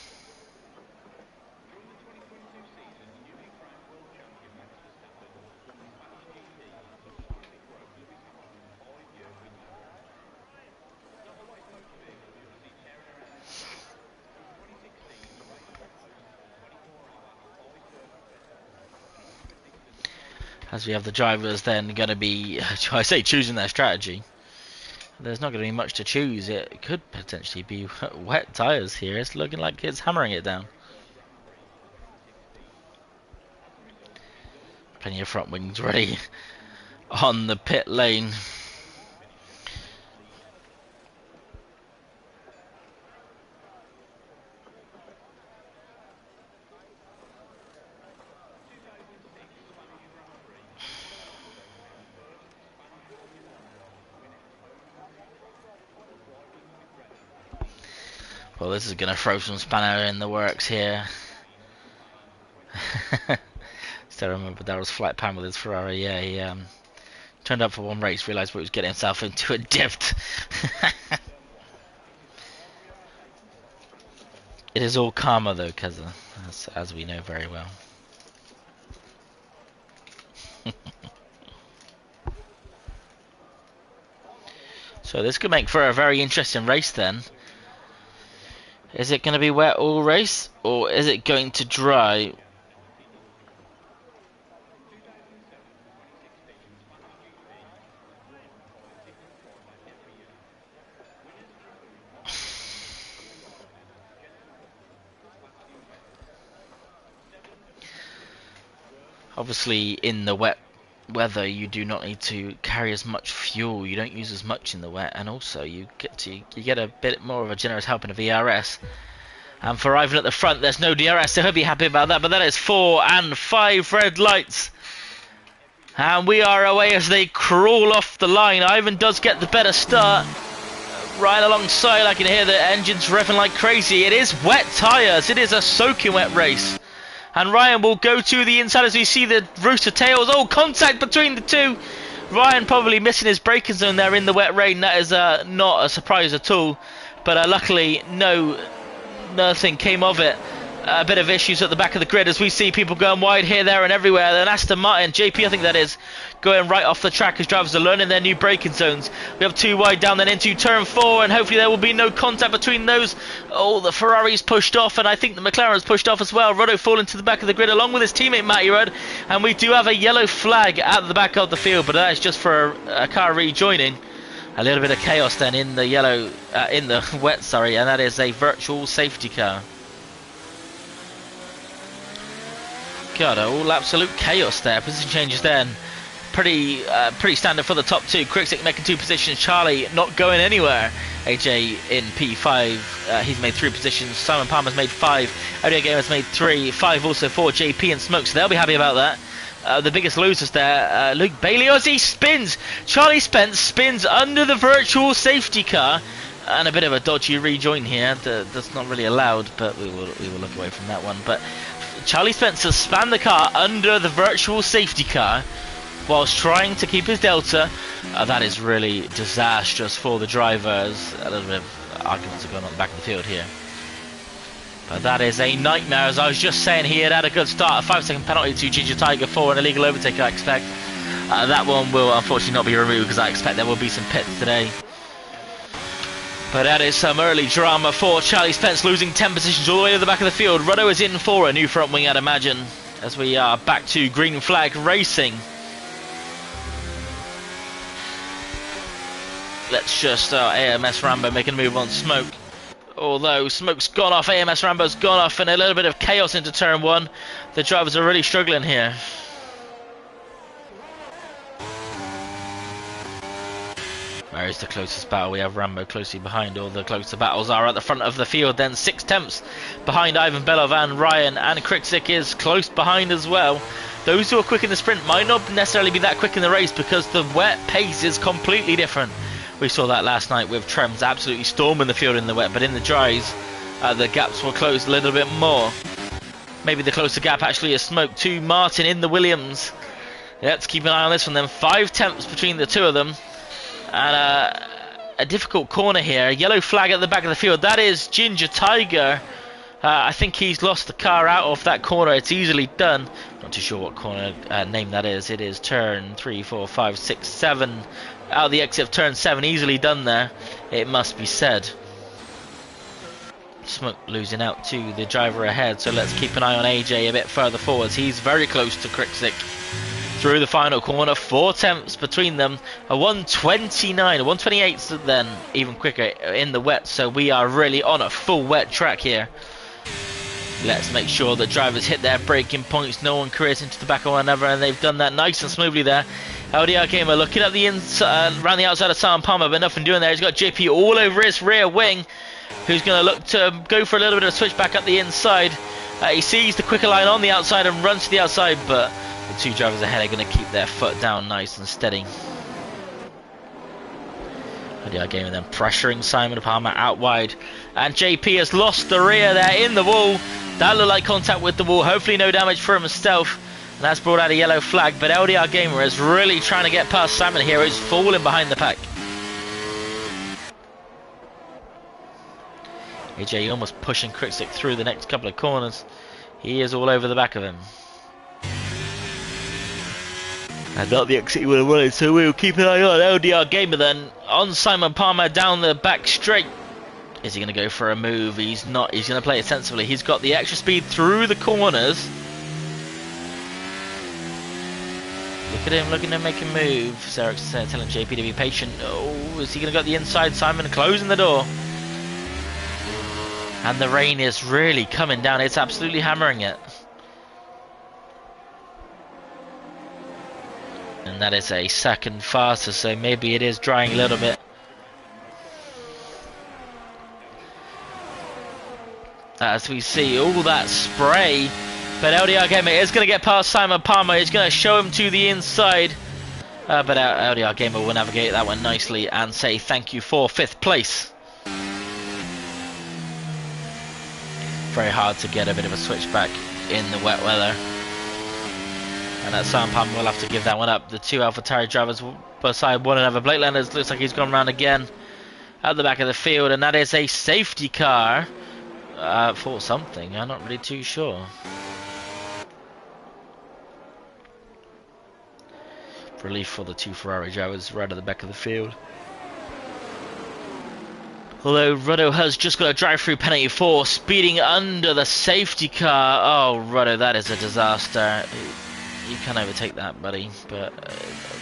As we have the drivers then going to be, I say, choosing their strategy. There's not going to be much to choose. It could potentially be wet tyres here. It's looking like it's hammering it down. Plenty of front wings ready on the pit lane. Well, this is going to throw some spanner in the works here. Still remember Daryl's flight pan with his Ferrari. Yeah, he turned up for one race, realised what he was getting himself into and dipped. It is all karma though, Keza, as we know very well. So this could make for a very interesting race then. Is it going to be wet all race, or is it going to dry? Obviously, in the wet weather, you do not need to carry as much fuel. You don't use as much in the wet, and also you get a bit more of a generous helping of ERS. And for Ivan at the front, there's no DRS, so he'll be happy about that. But that is 4 and 5 red lights, and we are away as they crawl off the line. Ivan does get the better start. Right alongside, I can hear the engines revving like crazy. It is wet tyres. It is a soaking wet race. And Ryan will go to the inside as we see the rooster tails. Oh, contact between the two. Ryan probably missing his braking zone there in the wet rain. That is not a surprise at all. But luckily, nothing came of it. A bit of issues at the back of the grid as we see people going wide here, there and everywhere. Then Aston Martin, JP I think that is, going right off the track as drivers are learning their new braking zones. We have 2 wide down then into turn 4, and hopefully there will be no contact between those. Oh, the Ferrari's pushed off, and I think the McLaren's pushed off as well. Ruddo falling to the back of the grid along with his teammate Matty Rudd, and we do have a yellow flag at the back of the field, but that is just for a car rejoining. A little bit of chaos then in the yellow, in the wet, sorry, and that is a virtual safety car. God, all absolute chaos there. Position changes then. Pretty standard for the top 2. Krixik making 2 positions. Charlie not going anywhere. AJ in P5. He's made 3 positions. Simon Palmer's made 5. Audio Gamer's made 3. 5 also for JP and Smoke, so they'll be happy about that. The biggest losers there. Luke Bailey as he spins. Charlie Spence spins under the virtual safety car. And a bit of a dodgy rejoin here. That's not really allowed, but we will look away from that one. But Charlie Spencer spanned the car under the virtual safety car, whilst trying to keep his delta. That is really disastrous for the drivers. A little bit of arguments are going on at the back of the field here. But that is a nightmare. As I was just saying, he had a good start. A 5-second penalty to Ginger Tiger for an illegal overtake, I expect. That one will unfortunately not be removed because I expect there will be some pits today. But that is some early drama for Charlie Spence, losing 10 positions all the way to the back of the field. Ruddo is in for a new front wing, I'd imagine, as we are back to green flag racing. Let's just AMS Rambo making a move on Smoke. Although Smoke's gone off, AMS Rambo's gone off, and a little bit of chaos into turn 1. The drivers are really struggling here. Where is the closest battle? We have Rambo closely behind. All the closer battles are at the front of the field. Then 6 tenths behind Ivan Belov and Ryan, and Krikzik is close behind as well. Those who are quick in the sprint might not necessarily be that quick in the race because the wet pace is completely different. We saw that last night with Trems absolutely storming the field in the wet, but in the dries, the gaps were closed a little bit more. Maybe the closer gap actually is Smoke to Martin in the Williams. Let's keep an eye on this one then. 5 tenths between the two of them. And a difficult corner here. A yellow flag at the back of the field. That is Ginger Tiger. I think he's lost the car out of that corner. It's easily done. Not too sure what corner name that is. It is turn 3, 4, 5, 6, 7. Out of the exit of turn 7. Easily done there, it must be said. Smoke losing out to the driver ahead. So let's keep an eye on AJ a bit further forwards. He's very close to Krikzik. Through the final corner, 4 tenths between them, a 129, a 128 then, even quicker in the wet, so we are really on a full wet track here. Let's make sure that drivers hit their braking points, no one careers into the back of one another, and they've done that nice and smoothly there. LDR Gamer looking at the inside, around the outside of Sam Palmer, but nothing doing there. He's got JP all over his rear wing, who's going to look to go for a little bit of a switch back up the inside. He sees the quicker line on the outside and runs to the outside, but the 2 drivers ahead are going to keep their foot down nice and steady. LDR Gamer then pressuring Simon Palmer out wide, and JP has lost the rear there in the wall. That looked like contact with the wall, hopefully no damage for himself, and that's brought out a yellow flag. But LDR Gamer is really trying to get past Simon here. He's falling behind the pack. AJ almost pushing Krikzik through the next couple of corners. He is all over the back of him. And not the exit he would have wanted, so we'll keep an eye on LDR Gamer then. On Simon Palmer down the back straight. Is he going to go for a move? He's not. He's going to play it sensibly. He's got the extra speed through the corners. Look at him looking to make a move. Sarek's telling JP to be patient. Oh, is he going to go to the inside? Simon closing the door. And the rain is really coming down. It's absolutely hammering it. And that is a second faster, so maybe it is drying a little bit. As we see all that spray, but LDR Gamer is going to get past Simon Palmer. He's going to show him to the inside, but LDR Gamer will navigate that one nicely and say thank you for 5th place. Very hard to get a bit of a switchback in the wet weather. And that Simon Palmer will have to give that one up. The 2 AlphaTauri drivers beside one another. Blake Leonard looks like he's gone round again at the back of the field, and that is a safety car for something. I'm not really too sure. Relief for the 2 Ferrari drivers right at the back of the field. Although Ruddo has just got a drive-through penalty for speeding under the safety car. Oh, Ruddo, that is a disaster. You can overtake that, buddy, but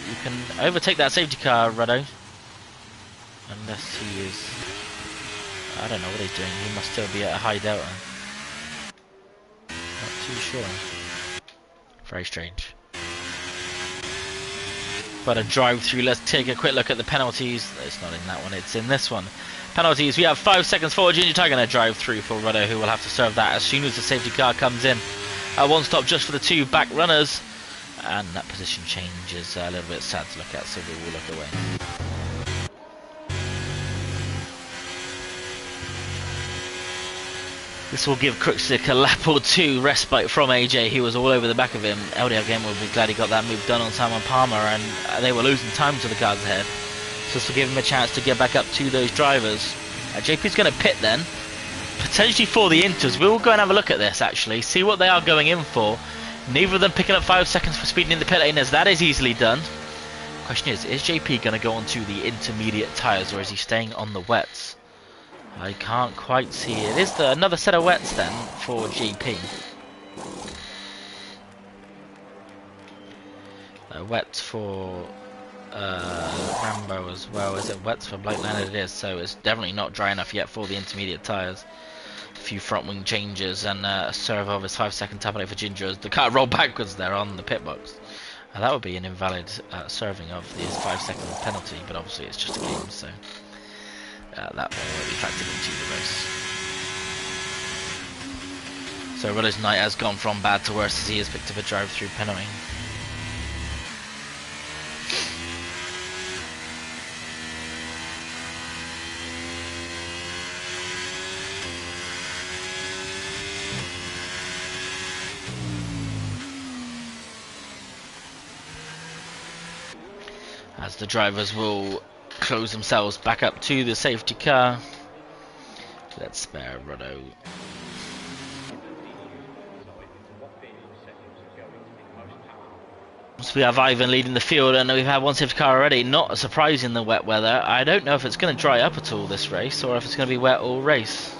you can overtake that safety car, Ruddo. Unless he is... I don't know what he's doing. He must still be at a high delta. Not too sure. Very strange. But a drive-through. Let's take a quick look at the penalties. It's not in that one, it's in this one. Penalties. We have 5 seconds for Ginger Tiger and a drive-through for Ruddo, who will have to serve that as soon as the safety car comes in. One stop just for the 2 back runners. And that position change is a little bit sad to look at, so we will look away. This will give Crooksick a lap or two respite from AJ, who was all over the back of him. LDL Game will be glad he got that move done on Simon Palmer, and they were losing time to the cars ahead. So this will give him a chance to get back up to those drivers. JP's going to pit then, potentially for the inters. We'll go and have a look at this actually, see what they are going in for. Neither of them picking up 5 seconds for speeding in the pit lane, as that is easily done. Question is JP going to go onto the intermediate tyres, or is he staying on the wets? I can't quite see it. Is there another set of wets then for GP? Wets for Rambo as well. Is it wets for Blake Leonard? It is, so it's definitely not dry enough yet for the intermediate tyres. A few front wing changes and a serve of his 5-second tap for Ginger as the car rolled backwards there on the pit box. That would be an invalid serving of his 5-second penalty, but obviously it's just a game, so that will be factored into the race. So Rudder's night has gone from bad to worse as he has picked up a drive-through penalty. As the drivers will close themselves back up to the safety car. Let's spare Ruddo. So we have Ivan leading the field, and we've had one safety car already. Not a surprise in the wet weather. I don't know if it's going to dry up at all this race, or if it's going to be wet all race.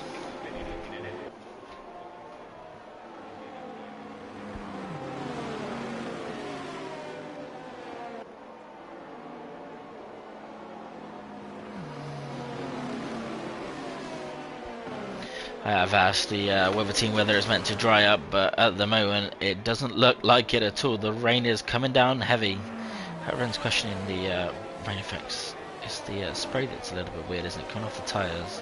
I have asked the weather team whether it's meant to dry up, but at the moment it doesn't look like it at all. The rain is coming down heavy. Everyone's questioning the rain effects. It's the spray that's a little bit weird, isn't it? Coming off the tyres.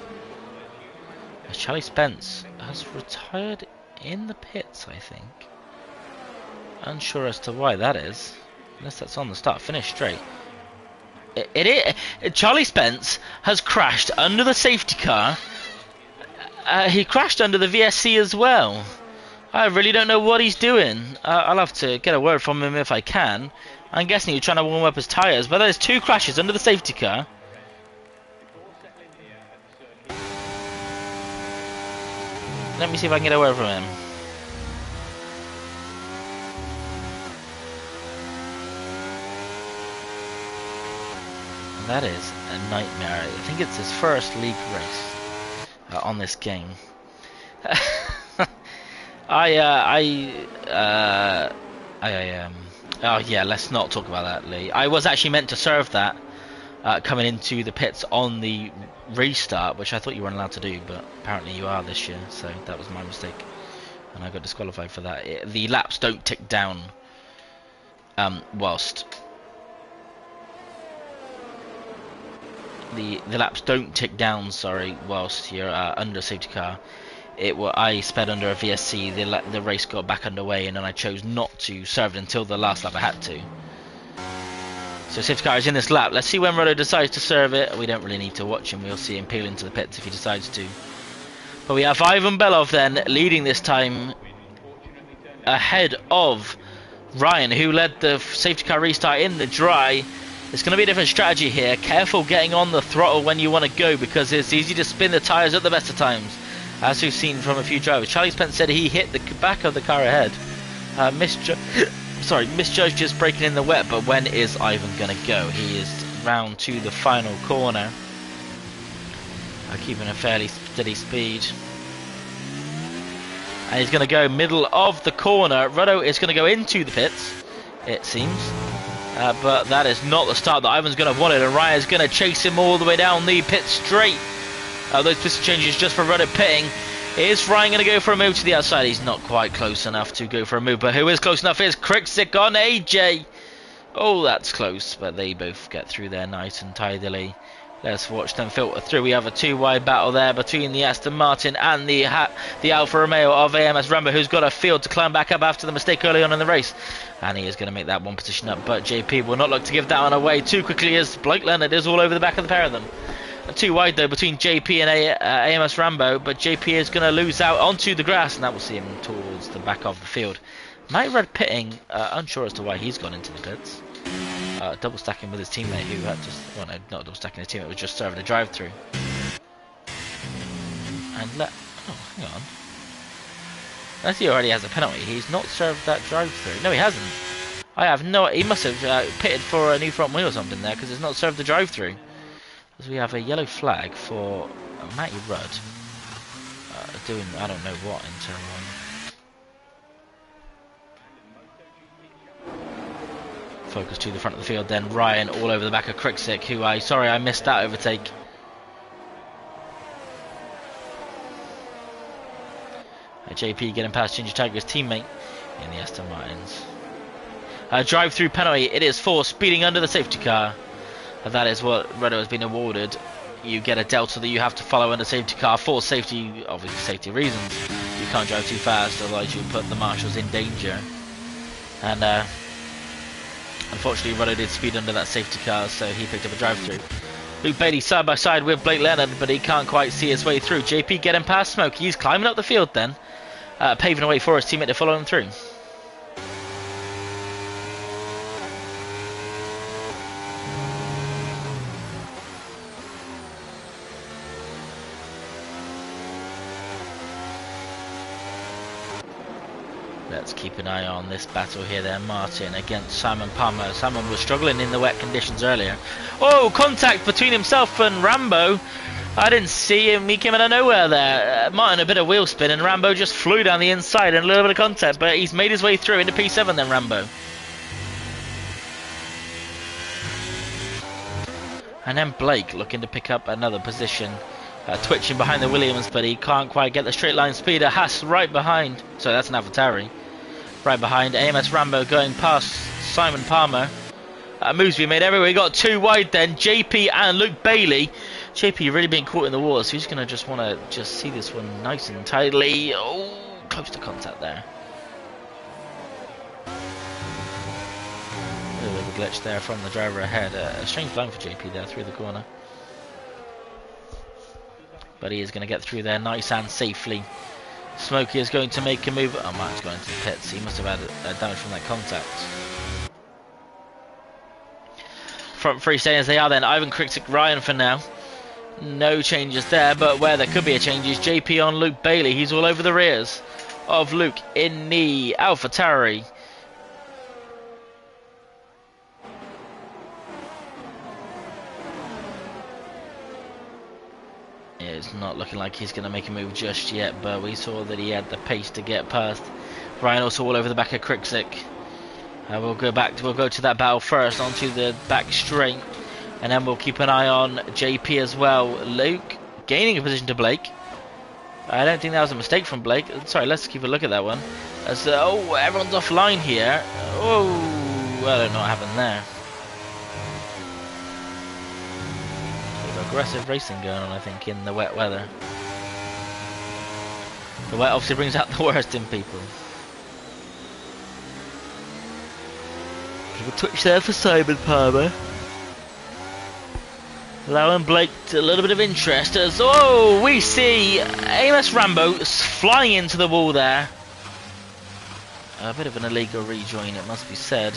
Charlie Spence has retired in the pits, I think. Unsure as to why that is. Unless that's on the start-finish straight. Charlie Spence has crashed under the safety car. He crashed under the VSC as well. I really don't know what he's doing. I'll have to get a word from him if I can. I'm guessing he's trying to warm up his tyres, but there's 2 crashes under the safety car. Let me see if I can get a word from him. That is a nightmare. I think it's his first league race. On this game. Oh yeah, let's not talk about that, Lee. I was actually meant to serve that coming into the pits on the restart, which I thought you weren't allowed to do, but apparently you are this year, so that was my mistake, and I got disqualified for that. The laps don't tick down whilst the laps don't tick down, sorry, whilst you're under a safety car. I sped under a VSC, the race got back underway, and then I chose not to serve it until the last lap I had to. So safety car is in this lap. Let's see when Ruddo decides to serve it. We don't really need to watch him, we'll see him peel into the pits if he decides to. But we have Ivan Belov then leading this time ahead of Ryan, who led the safety car restart in the dry. It's going to be a different strategy here. Careful getting on the throttle when you want to go, because it's easy to spin the tyres at the best of times, as we've seen from a few drivers. Charlie Spence said he hit the back of the car ahead. Misjudged just breaking in the wet, but when is Ivan going to go? He is round to the final corner. Keeping a fairly steady speed. And he's going to go middle of the corner. Ruddo is going to go into the pits, it seems. But that is not the start that Ivan's going to want it, and Ryan's going to chase him all the way down the pit straight. Those piston changes just for Ruddo pitting. Is Ryan going to go for a move to the outside? He's not quite close enough to go for a move, but who is close enough is Crooksick on AJ. Oh, that's close, but they both get through there nice and tidily. Let's watch them filter through. We have a 2-wide battle there between the Aston Martin and the Alfa Romeo of AMS Rambo, who's got a field to climb back up after the mistake early on in the race. And he is going to make that one position up, but JP will not look to give that one away too quickly, as Blake Leonard is all over the back of the pair of them. Too wide though between JP and AMS Rambo, but JP is going to lose out onto the grass, and that will see him towards the back of the field. Night Red pitting, unsure as to why he's gone into the pits. Double stacking with his teammate who had just, well no, not double stacking his teammate, was just serving a drive through. And oh, hang on. Unless he already has a penalty, he's not served that drive through. No, he hasn't. I have no, he must have pitted for a new front wheel or something there, because it's not served the drive through. As we have a yellow flag for Matty Rudd doing I don't know what in turn 1. Focus to the front of the field, then Ryan all over the back of Kriksik, who I missed that overtake. JP getting past Ginger Tiger's teammate in the Aston Martins. Drive through penalty, it is for speeding under the safety car. That is what Rudder has been awarded. You get a delta that you have to follow under safety car for safety, obviously safety reasons. You can't drive too fast, otherwise you put the marshals in danger. And unfortunately Rudder did speed under that safety car, so he picked up a drive through. Luke Bailey side by side with Blake Leonard, but he can't quite see his way through. JP getting past Smoke, he's climbing up the field then, paving a way for his teammate to follow him through. Let's keep an eye on this battle here then. Martin against Simon Palmer. Simon was struggling in the wet conditions earlier. Oh, contact between himself and Rambo. I didn't see him, he came out of nowhere there. Martin a bit of wheel spin and Rambo just flew down the inside and a little bit of contact, but he's made his way through into P7 then, Rambo. And then Blake looking to pick up another position. Twitching behind the Williams, but he can't quite get the straight line speeder. Haas right behind. So that's an AlphaTauri. Right behind. AMS Rambo going past Simon Palmer. Moves being made everywhere. We got two wide then. JP and Luke Bailey. JP really being caught in the water, so he's going to just want to just see this one nice and tightly. Oh, close to contact there. A little bit of a glitch there from the driver ahead. A strange line for JP there through the corner. But he is going to get through there nice and safely. Smokey is going to make a move. Oh, Mark's going into the pits. He must have had damage from that contact. Front three staying as they are then. Ivan Kriksik, Ryan for now. No changes there, but where there could be a change is JP on Luke Bailey. He's all over the rears of Luke in the AlphaTauri. It's not looking like he's going to make a move just yet, but we saw that he had the pace to get past. Ryan also all over the back of Kriksik. We'll go to that battle first, onto the back straight, and then we'll keep an eye on JP as well. Luke gaining a position to Blake. I don't think that was a mistake from Blake. Sorry, let's keep a look at that one. As oh, everyone's offline here. Oh, I don't know what happened there. Aggressive racing going on, I think, in the wet weather. The wet obviously brings out the worst in people. A twitch there for Simon Palmer. Allowing Blake a little bit of interest as, oh, we see AMS Rambo flying into the wall there. A bit of an illegal rejoin, it must be said.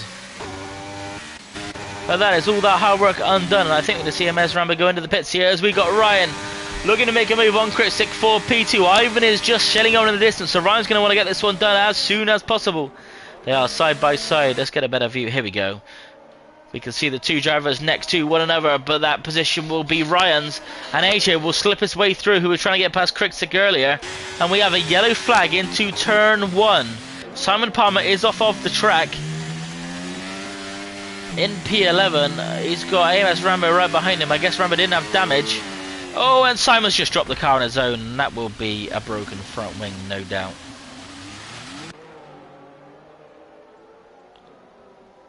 But that is all that hard work undone, and I think we're going to see AMS Rambo go into the pits here as we got Ryan looking to make a move on Kriksik for P2. Ivan is just shelling on in the distance, so Ryan's going to want to get this one done as soon as possible. They are side by side. Let's get a better view. Here we go. We can see the two drivers next to one another, but that position will be Ryan's, and AJ will slip his way through, who was trying to get past Kriksik earlier. And we have a yellow flag into turn 1. Simon Palmer is off of the track. In P11, he's got AMS Rambo right behind him. I guess Rambo didn't have damage. Oh, and Simon's just dropped the car on his own, and that will be a broken front wing, no doubt.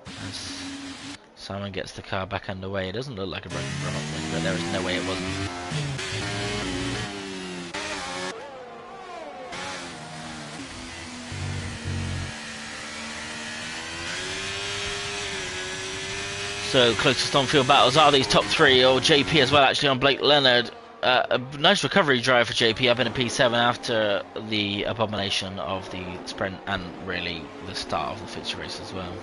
As Simon gets the car back underway. It doesn't look like a broken front wing, but there is no way it wasn't. So closest on-field battles are these top three, or JP as well actually on Blake Leonard. A nice recovery drive for JP up in a P7 after the abomination of the sprint and really the start of the feature race as well.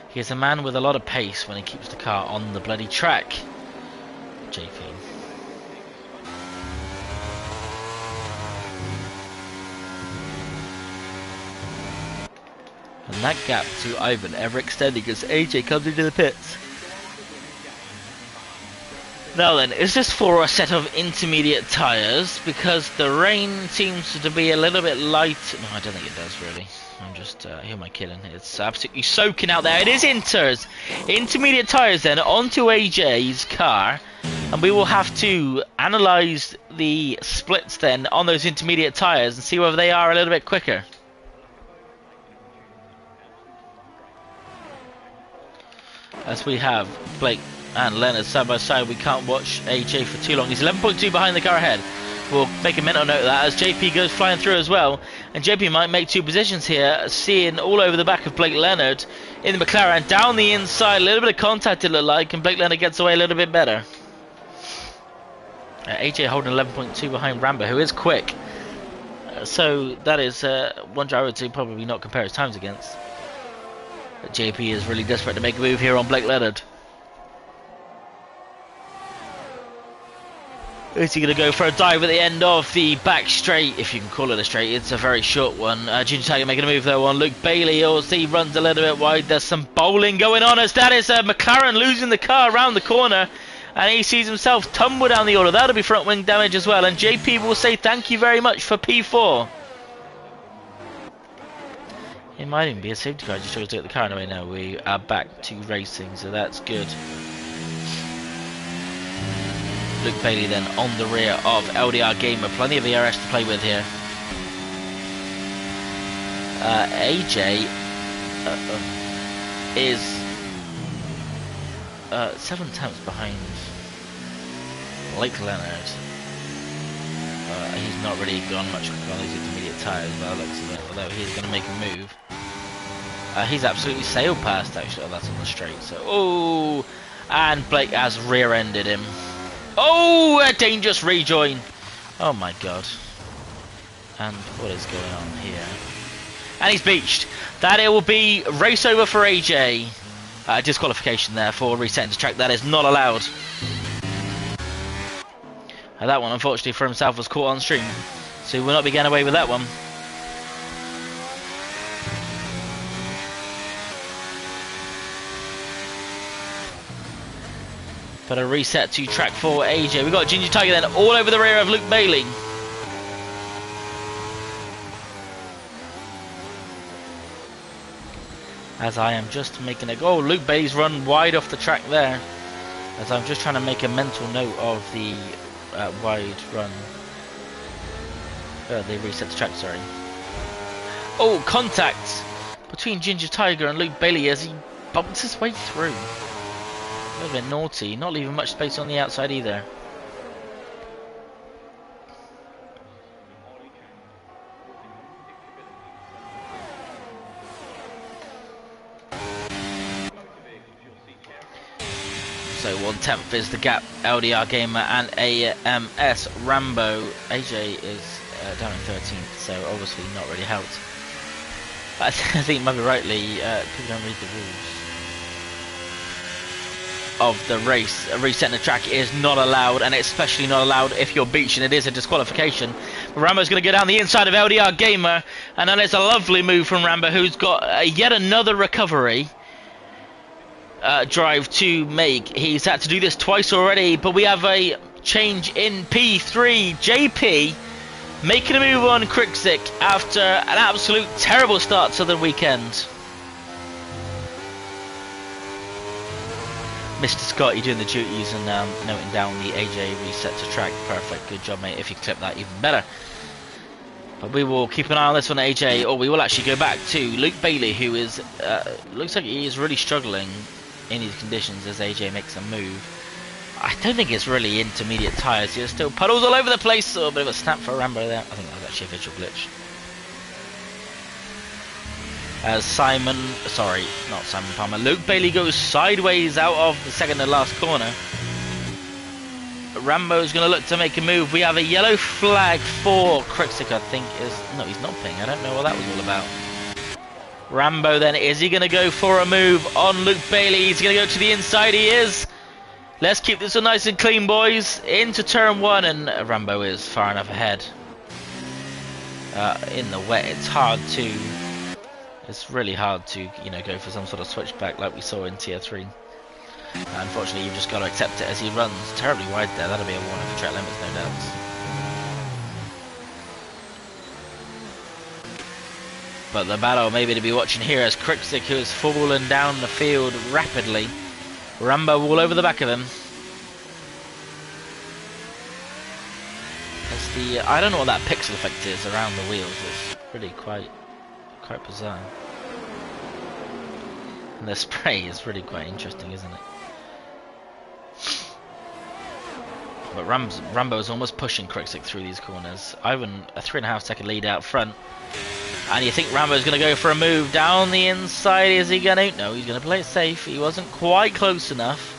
He is a man with a lot of pace when he keeps the car on the bloody track. JP. And that gap to Ivan ever extending as AJ comes into the pits. Now then, is this for a set of intermediate tyres? Because the rain seems to be a little bit light. No, I don't think it does really. I'm just, who am I kidding? It's absolutely soaking out there. It is inters. Intermediate tyres then onto AJ's car. And we will have to analyse the splits then on those intermediate tyres and see whether they are a little bit quicker. As we have Blake and Leonard side by side, we can't watch AJ for too long. He's 11.2 behind the car ahead. We'll make a mental note of that as JP goes flying through as well. And JP might make two positions here, seeing all over the back of Blake Leonard in the McLaren. Down the inside, a little bit of contact it looked like, and Blake Leonard gets away a little bit better. AJ holding 11.2 behind Rambo, who is quick. So that is one driver to probably not compare his times against. But JP is really desperate to make a move here on Blake Leonard. Is he going to go for a dive at the end of the back straight, if you can call it a straight? It's a very short one. Ginger Tiger making a move though on Luke Bailey. You'll see runs a little bit wide. There's some bowling going on as that is McLaren losing the car around the corner. And he sees himself tumble down the order. That'll be front wing damage as well. And JP will say thank you very much for P4. It might even be a safety car. Just trying to take the car away now. We are back to racing, so that's good. Luke Bailey then on the rear of LDR Gamer. Plenty of ERS to play with here. AJ is 7 tenths behind Blake Leonard. He's not really gone much quicker on these intermediate tyres by the looks of it, although he's going to make a move. He's absolutely sailed past actually. Oh, that's on the straight. So, oh, and Blake has rear-ended him. Oh, a dangerous rejoin. Oh my god. And what is going on here? And he's beached. That it will be race over for AJ. Disqualification there for resetting to track. That is not allowed. That one, unfortunately for himself, was caught on stream. So he will not be getting away with that one. But a reset to track for AJ. We've got Ginger Tiger then all over the rear of Luke Bailey. As I am just making a goal. Luke Bailey's run wide off the track there. As I'm just trying to make a mental note of the wide run. They reset the track, sorry. Oh, contact between Ginger Tiger and Luke Bailey as he bumps his way through. A little bit naughty, not leaving much space on the outside either. So 1/10 is the gap. LDR Gamer and AMS Rambo. AJ is down in 13th, so obviously not really helped. But I think maybe rightly, people don't read the rules of the race. Resetting the track is not allowed, and it's especially not allowed if you're beached, and it is a disqualification. But Rambo's going to go down the inside of LDR Gamer, and then it's a lovely move from Rambo, who's got yet another recovery drive to make. He's had to do this twice already, but we have a change in P3. JP making a move on Kriksik after an absolute terrible start to the weekend. Mr. Scott, you're doing the duties and noting down the AJ reset to track. Perfect, good job mate. If you clip that, even better. But we will keep an eye on this one, AJ, or we will actually go back to Luke Bailey, who is looks like he is really struggling in these conditions as AJ makes a move. I don't think it's really intermediate tyres. There's still puddles all over the place. A bit of a snap for Rambo there. I think that was actually a visual glitch. As Luke Bailey goes sideways out of the second to last corner. Rambo's going to look to make a move. We have a yellow flag for Crixik, I think is... No, he's not ping. I don't know what that was all about. Rambo then, is he going to go for a move on Luke Bailey? He's going to go to the inside. He is. Let's keep this one nice and clean, boys. Into turn one, and Rambo is far enough ahead. In the wet, it's really hard to, you know, go for some sort of switchback like we saw in tier 3. Unfortunately, you've just got to accept it as he runs terribly wide there. That'll be a warning for track limits, no doubt. But the battle maybe to be watching here as Crixik, who has fallen down the field rapidly. Rambo all over the back of him. I don't know what that pixel effect is around the wheels. It's really quite bizarre. And the spray is really quite interesting, isn't it? But Rambo is almost pushing Crixik through these corners. Ivan, a 3.5 second lead out front. And you think Rambo's going to go for a move down the inside. Is he going to? No, he's going to play it safe. He wasn't quite close enough.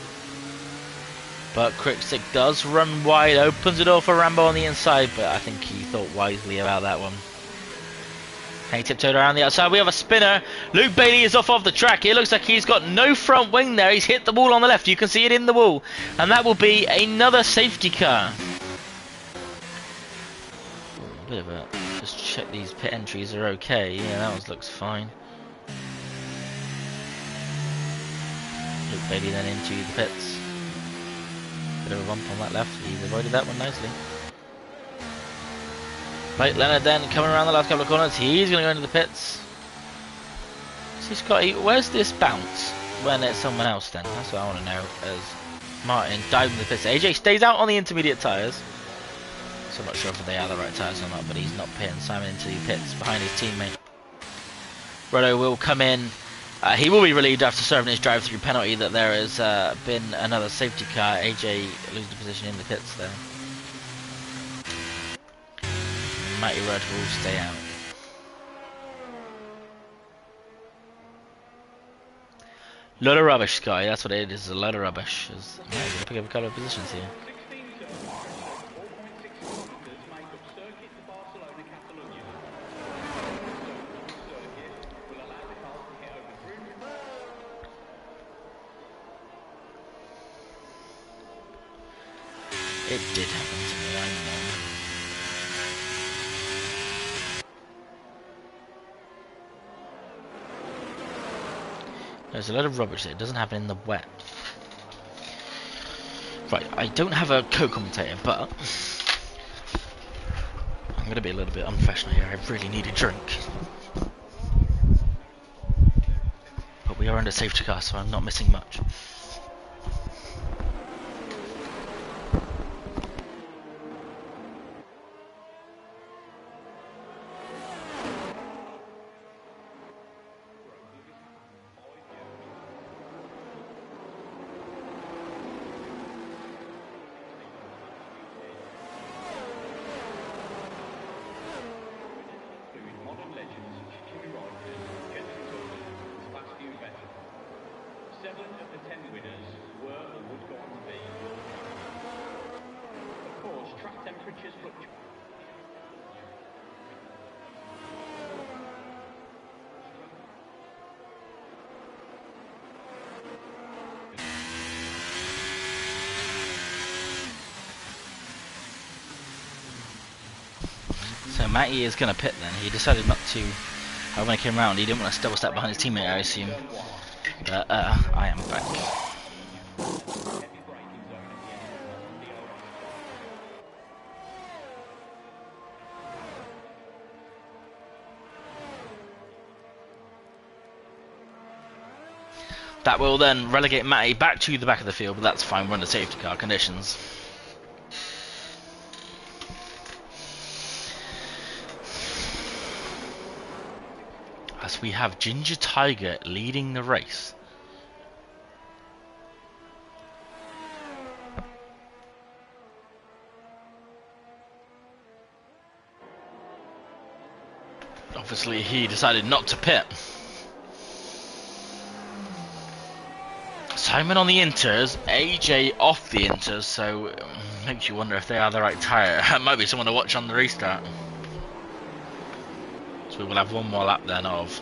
But Crixik does run wide, opens the door for Rambo on the inside, but I think he thought wisely about that one. He tiptoed around the outside. We have a spinner. Luke Bailey is off of the track. It looks like he's got no front wing there. He's hit the wall on the left. You can see it in the wall. And that will be another safety car. Ooh, bit of a... Just check these pit entries are okay. Yeah, that one looks fine. Luke Bailey then into the pits. Bit of a bump on that left. He's avoided that one nicely. Blake Leonard then coming around the last couple of corners. He's going to go into the pits. So Scotty, where's this bounce when it's someone else then? That's what I want to know. As Martin dives in the pits. AJ stays out on the intermediate tyres. So I'm not sure if they are the right tyres or not, but he's not pitting Simon into the pits behind his teammate. Rodo will come in. He will be relieved after serving his drive-through penalty that there has been another safety car. AJ losing the position in the pits there. Matty Rudd will stay out. Load of rubbish, Sky. That's what it is. A load of rubbish. I'm going to pick up a couple of positions here. It did happen to me, I know. There's a lot of rubbish there. It doesn't happen in the wet. Right, I don't have a co-commentator, but I'm going to be a little bit unprofessional here. I really need a drink. But we are under safety car, so I'm not missing much. So Matty is going to pit then. He decided not to, when he came round, he didn't want to double step behind his teammate, I assume. But I am back. That will then relegate Matty back to the back of the field, but that's fine. We're under safety car conditions. As we have Ginger Tiger leading the race. Obviously he decided not to pit. Simon on the inters, AJ off the inters, so makes you wonder if they are the right tyre. It might be someone to watch on the restart. So we will have one more lap then of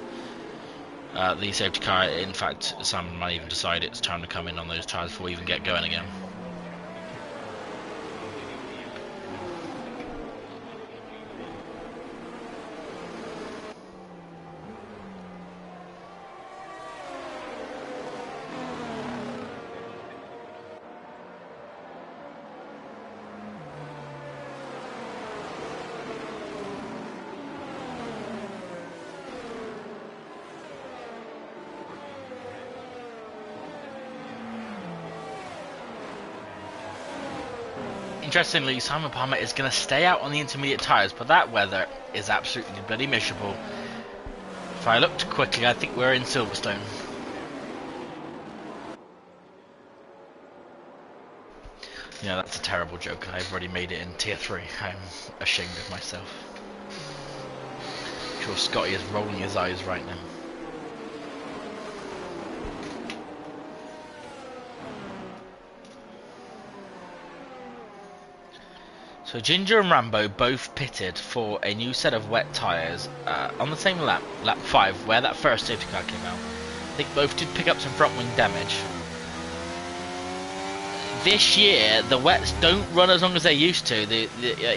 the safety car. In fact, Simon might even decide it's time to come in on those tyres before we even get going again. Interestingly, Simon Palmer is going to stay out on the intermediate tyres, but that weather is absolutely bloody miserable. If I looked quickly, I think we're in Silverstone. Yeah, that's a terrible joke. I've already made it in Tier 3. I'm ashamed of myself. I'm sure Scotty is rolling his eyes right now. So Ginger and Rambo both pitted for a new set of wet tyres on the same lap, lap 5, where that first safety car came out. I think both did pick up some front wing damage. This year, the wets don't run as long as they used to.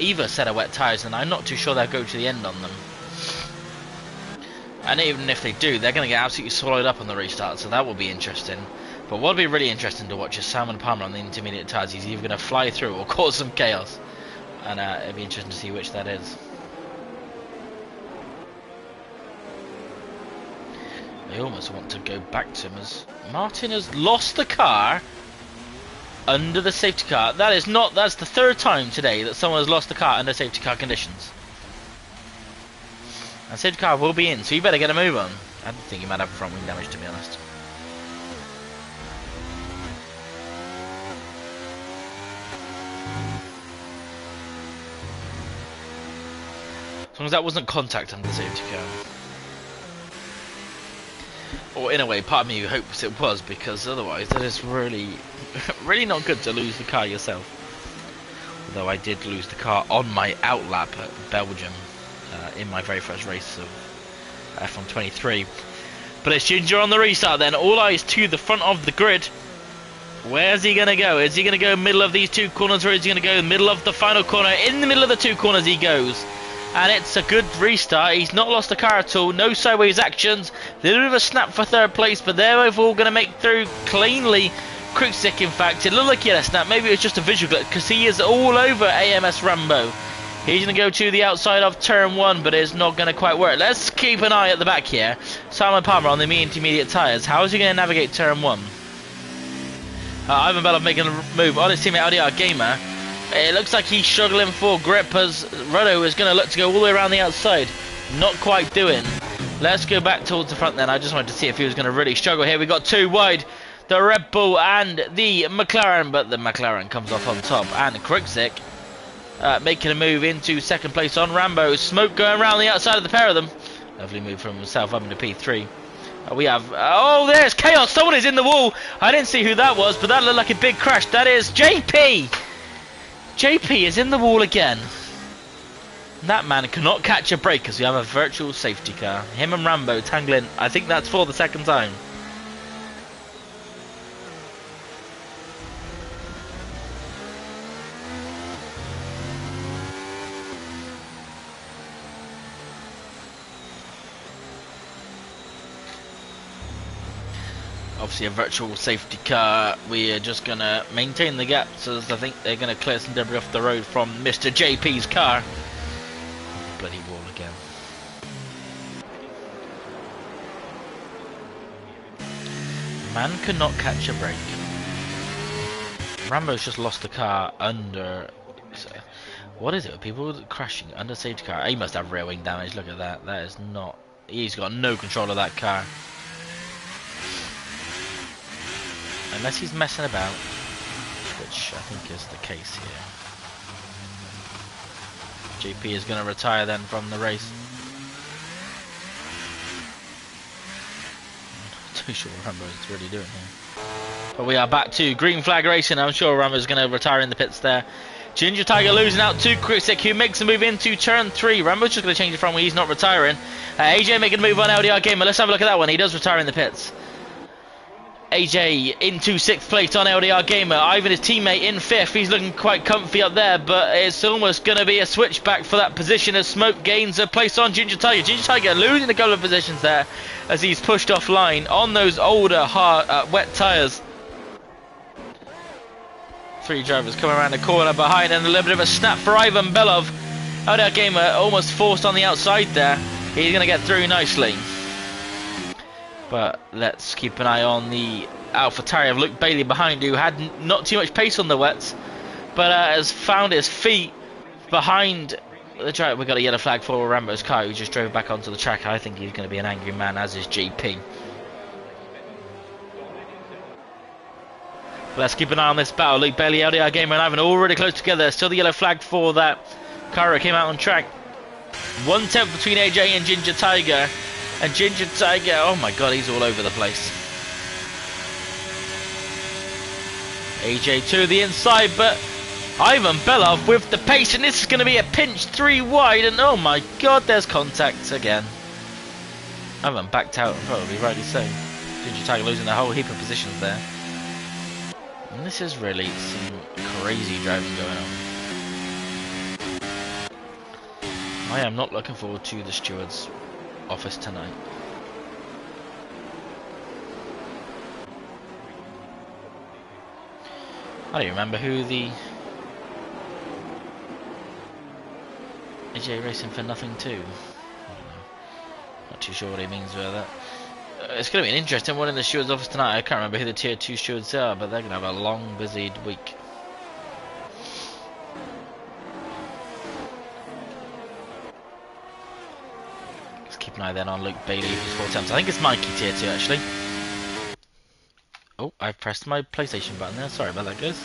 Either set of wet tyres, and I'm not too sure they'll go to the end on them. And even if they do, they're going to get absolutely swallowed up on the restart, so that will be interesting. But what will be really interesting to watch is Simon Palmer on the intermediate tyres. He's either going to fly through or cause some chaos. And it'll be interesting to see which that is. I almost want to go back to him as Martin has lost the car under the safety car. That's the third time today that someone has lost the car under safety car conditions. And safety car will be in, so you better get a move on. I don't think he might have front wing damage, to be honest. As long as that wasn't contact under the safety car. Or in a way, part of me hopes it was, because otherwise that is really, really not good to lose the car yourself. Although I did lose the car on my outlap at Belgium in my very first race of F1 23. But it's Ginger on the restart then, all eyes to the front of the grid. Where's he going to go? Is he going to go middle of these two corners, or is he going to go middle of the final corner? In the middle of the two corners he goes. And it's a good restart. He's not lost the car at all. No sideways actions. A little bit of a snap for third place, but they're overall going to make through cleanly. Krukzik, in fact, it looked like he had a snap. Maybe it was just a visual glitch, because he is all over AMS Rambo. He's going to go to the outside of turn 1, but it's not going to quite work. Let's keep an eye at the back here. Simon Palmer on the intermediate tyres. How is he going to navigate turn 1? Ivan Belov making a move on his teammate RDR Gamer. It looks like he's struggling for grip, as Rodo is going to look to go all the way around the outside. Not quite doing. Let's go back towards the front then. I just wanted to see if he was going to really struggle here. We got two wide, the Red Bull and the McLaren, but the McLaren comes off on top. And Krukzik making a move into second place on Rambo. Smoke going around the outside of the pair of them. Lovely move from himself up into P3. We have, oh, there's chaos. Someone is in the wall. I didn't see who that was, but that looked like a big crash. That is JP. JP is in the wall again. That man cannot catch a break, because we have a virtual safety car. Him and Rambo tangling. I think that's for the second time. Obviously a virtual safety car. We are just going to maintain the gaps, as I think they're going to clear some debris off the road from Mr. JP's car. Bloody wall again. Man cannot catch a break. Rambo's just lost the car under... What is it with people crashing under safety car? He must have rear wing damage. Look at that. That is not... He's got no control of that car. Unless he's messing about, which I think is the case here. JP is going to retire then from the race. I'm not too sure what Rambo is really doing here. But we are back to green flag racing. I'm sure Rambo's going to retire in the pits there. Ginger Tiger losing out to Quick, who makes a move into turn 3. Rambo's just going to change it from where he's not retiring. AJ making a move on LDR Gamer. Let's have a look at that one. He does retire in the pits. AJ into 6th place on LDR Gamer. Ivan, his teammate, in 5th. He's looking quite comfy up there, but it's almost going to be a switchback for that position as Smoke gains a place on Ginger Tiger. Ginger Tiger losing a couple of positions there as he's pushed offline on those older, hard, wet tyres. 3 drivers coming around the corner behind, and a little bit of a snap for Ivan Belov. LDR Gamer almost forced on the outside there. He's going to get through nicely. But let's keep an eye on the AlphaTauri of Luke Bailey behind, who had not too much pace on the wets, but has found his feet behind the track. We've got a yellow flag for Rambo's car, who just drove back onto the track. I think he's going to be an angry man, as is GP. But let's keep an eye on this battle. Luke Bailey, LDR Gamer, and Ivan already close together. Still the yellow flag for that car that came out on track. 1/10 between AJ and Ginger Tiger. And Ginger Tiger, oh my god, he's all over the place. AJ to the inside, but Ivan Belov with the pace, and this is going to be a pinch 3 wide, and oh my god, there's contact again. Ivan backed out, probably rightly so. Ginger Tiger losing a whole heap of positions there. And this is really some crazy driving going on. I am not looking forward to the stewards' office tonight. I don't remember who the AJ Racing for nothing too. Not too sure what he means by that. It's going to be an interesting one in the stewards' office tonight. I can't remember who the tier 2 stewards are, but they're going to have a long, busy week. Keep an eye then on Luke Bailey, who's 4 attempts. I think it's Mikey tier 2 actually. Oh, I've pressed my PlayStation button there. Sorry about that, guys.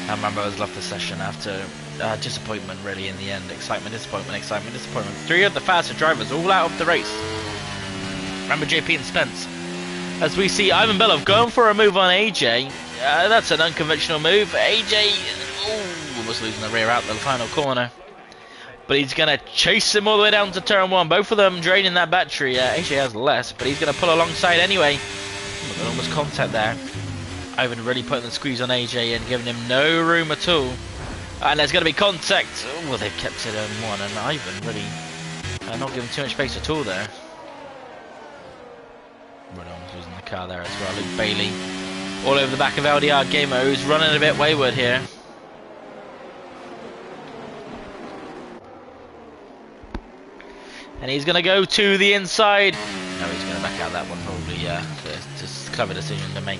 I remember I was left the session after disappointment really in the end. Excitement, disappointment, excitement, disappointment. 3 of the faster drivers all out of the race. Remember JP and Spence. As we see Ivan Belov going for a move on AJ. That's an unconventional move. AJ... almost losing the rear out the final corner, but he's going to chase him all the way down to turn 1. Both of them draining that battery. AJ has less, but he's going to pull alongside anyway. Almost contact there. Ivan really putting the squeeze on AJ and giving him no room at all, and there's going to be contact. Oh, well, they've kept it on 1, and Ivan really not giving too much space at all there. Really almost losing the car there as well. Luke Bailey all over the back of LDR Gamer, who's running a bit wayward here. And he's going to go to the inside. No, he's going to back out that one probably. Just a clever decision to make.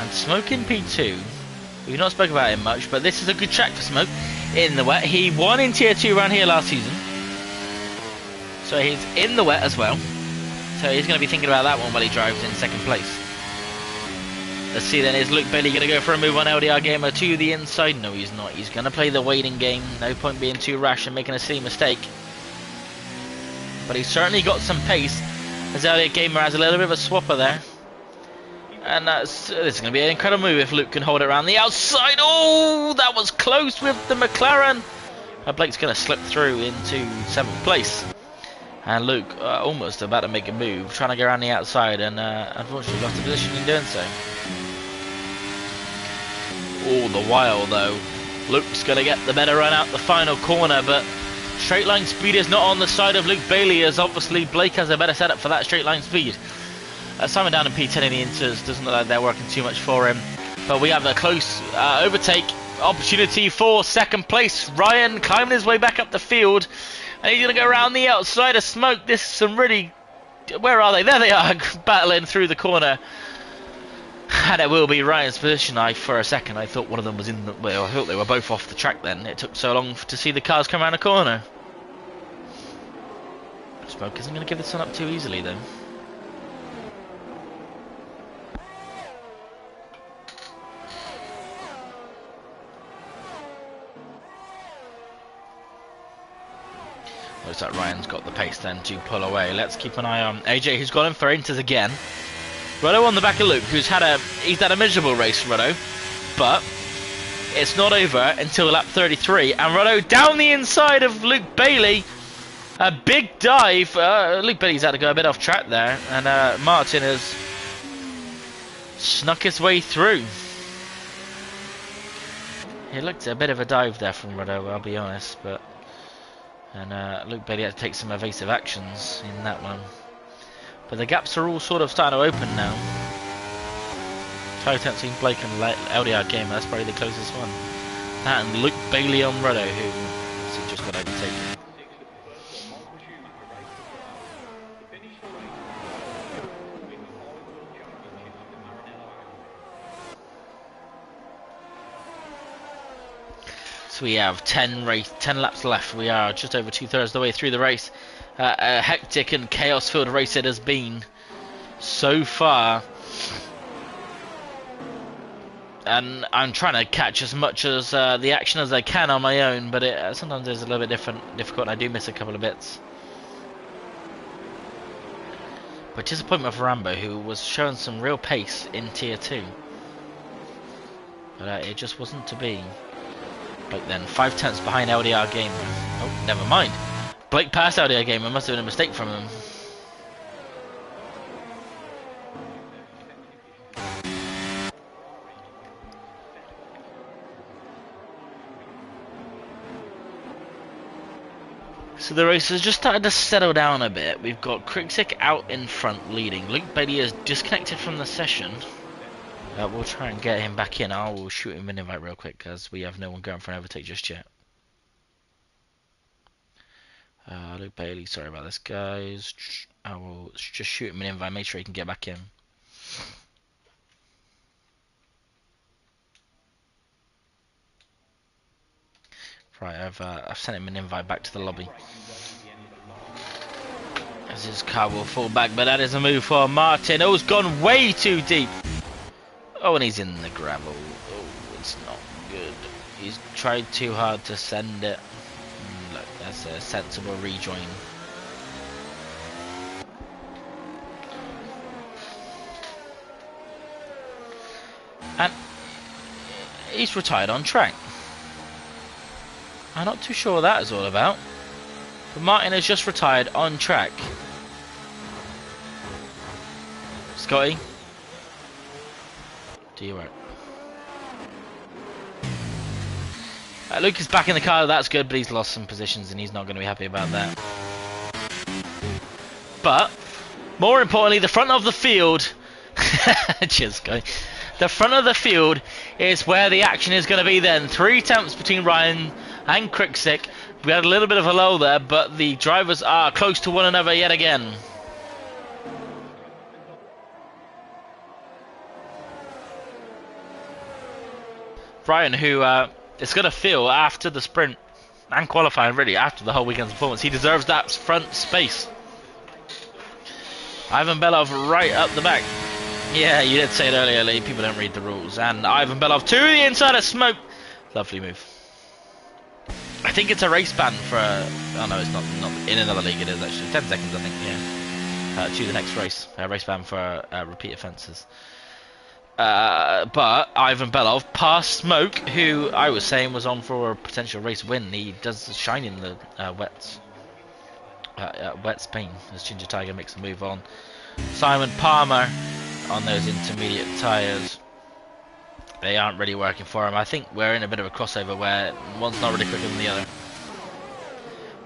And Smoke in P2. We've not spoken about him much, but this is a good track for Smoke in the wet. He won in tier 2 around here last season, so he's in the wet as well. So he's going to be thinking about that one while he drives in 2nd place. Let's see then, is Luke Bailey going to go for a move on LDR Gamer to the inside? No, he's not. He's going to play the waiting game. No point being too rash and making a silly mistake. But he's certainly got some pace, as LDR Gamer has a little bit of a swapper there. And this is going to be an incredible move if Luke can hold it around the outside. Oh, that was close with the McLaren. Blake's going to slip through into 7th place. And Luke almost about to make a move, trying to go around the outside, and unfortunately lost the position in doing so. All the while though, Luke's going to get the better run out the final corner, but straight line speed is not on the side of Luke Bailey, as obviously Blake has a better setup for that straight line speed. Simon down in P10 in the inters, doesn't look like they're working too much for him, but we have a close overtake opportunity for 2nd place. Ryan climbing his way back up the field, and he's going to go around the outside of Smoke. This is some really... Where are they? There they are, battling through the corner. And it will be Ryan's position. For a second, I thought one of them was in the... Well, I thought they were both off the track then. It took so long to see the cars come around the corner. Smoke isn't going to give this one up too easily, though. Looks like Ryan's got the pace then to pull away. Let's keep an eye on AJ, who's gone in for Inters again. Ruddo on the back of Luke, he's had a miserable race, Ruddo, but it's not over until lap 33, and Ruddo down the inside of Luke Bailey. A big dive. Luke Bailey's had to go a bit off track there, and Martin has snuck his way through. It looked a bit of a dive there from Ruddo, I'll be honest, but Luke Bailey had to take some evasive actions in that one. But the gaps are all sort of starting to open now. Title between Blake and LDR Gamer, that's probably the closest one. That and Luke Bailey on Ruddo, who just got overtaken. So we have 10 laps left. We are just over 2/3 of the way through the race. A hectic and chaos-filled race it has been so far. And I'm trying to catch as much as the action as I can on my own, but sometimes it's a little bit difficult, and I do miss a couple of bits. But disappointment for Rambo, who was showing some real pace in Tier 2. But it just wasn't to be. Blake then 5/10 behind LDR Gamer. Oh, never mind. Blake passed LDR Gamer, must have been a mistake from him. So the race has just started to settle down a bit. We've got Krixik out in front leading. Luke Bailey is disconnected from the session. We'll try and get him back in. I will shoot him an invite real quick because we have no one going for an overtake just yet. Luke Bailey, sorry about this, guys. I will just shoot him an invite. Make sure he can get back in. Right, I've sent him an invite back to the lobby. As his car will fall back, but that is a move for Martin. Oh, it's gone way too deep. Oh, and he's in the gravel. Oh, it's not good. He's tried too hard to send it. Look, that's a sensible rejoin. And he's retired on track. I'm not too sure what that is all about. But Martin has just retired on track. Scotty, do you work? Luke is back in the car, that's good, but he's lost some positions and he's not going to be happy about that. But, more importantly, the front of the field... Cheers, Scotty. The front of the field is where the action is going to be then. 3 attempts between Ryan and Krixik. We had a little bit of a lull there, but the drivers are close to one another yet again. Ryan, who is going to feel after the sprint and qualifying, really, after the whole weekend's performance, he deserves that front space. Ivan Belov right up the back. Yeah, you did say it earlier, Lee. People don't read the rules. And Ivan Belov to the inside of smoke. Lovely move. I think it's a race ban for... oh no, it's not in another league. It is actually 10 seconds, I think. Yeah. To the next race. Race ban for repeat offences. But Ivan Belov passed Smoke, who I was saying was on for a potential race win. He does shine in the wet Spain as Ginger Tiger makes a move on. Simon Palmer on those intermediate tyres. They aren't really working for him. I think we're in a bit of a crossover where one's not really quicker than the other.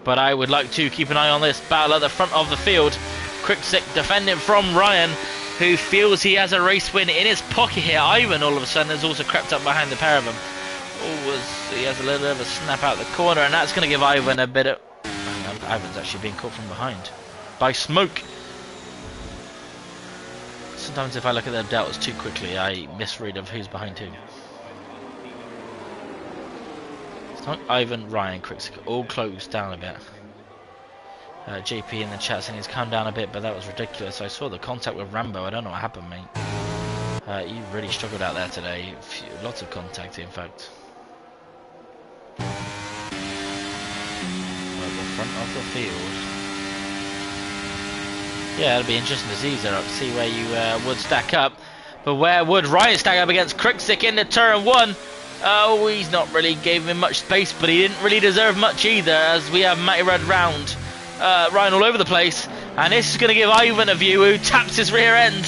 But I would like to keep an eye on this battle at the front of the field. Krixik defending from Ryan, who feels he has a race win in his pocket here. Ivan all of a sudden has also crept up behind the pair of them. He has a little bit of a snap out the corner, and that's going to give Ivan a bit of... Ivan's actually being caught from behind by Smoke. Sometimes if I look at their deltas too quickly, I misread of who's behind who. It's not Ivan, Ryan, Krixik, all closed down a bit. JP in the chat saying he's calmed down a bit, but that was ridiculous. I saw the contact with Rambo. I don't know what happened, mate. You really struggled out there today. Lots of contact, in fact. The front of the field. Yeah, it'll be interesting to see, Zerok, see where you would stack up. But where would Ryan stack up against Krixic in the turn 1? Oh, he's not really gave him much space, but he didn't really deserve much either, as we have Matty Red round. Ryan all over the place, and this is going to give Ivan a view, who taps his rear end.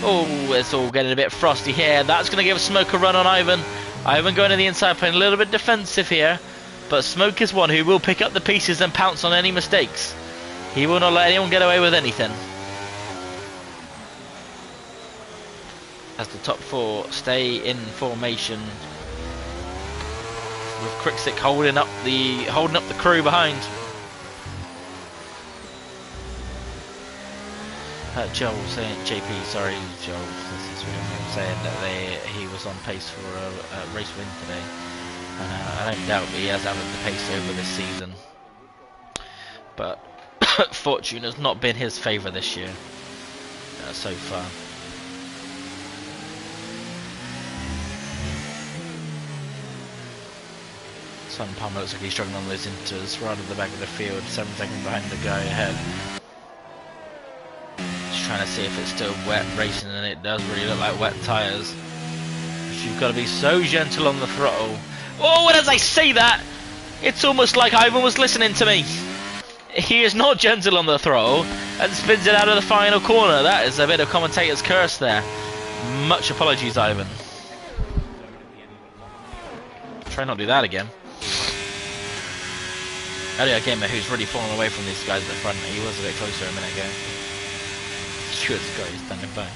Oh, it's all getting a bit frosty here. That's going to give Smoke a run on Ivan. Ivan going to the inside, playing a little bit defensive here, but Smoke is one who will pick up the pieces and pounce on any mistakes. He will not let anyone get away with anything. As the top 4 stay in formation, with Krixic holding up the crew behind. Joel saying, JP, sorry, Joel, this is really saying that he was on pace for a race win today. And I don't doubt that he has added the pace over this season. But fortune has not been his favour this year so far. Son Palmer looks like he's struggling on those inters right at the back of the field, 7 seconds behind the guy ahead. Just trying to see if it's still wet racing, and it does really look like wet tyres. But you've got to be so gentle on the throttle. Oh, and as I say that, it's almost like Ivan was listening to me. He is not gentle on the throttle and spins it out of the final corner. That is a bit of commentator's curse there. Much apologies, Ivan. Try not to do that again. Earlier gamer who's really fallen away from these guys at the front. He was a bit closer a minute ago. Good guy, he's standing by.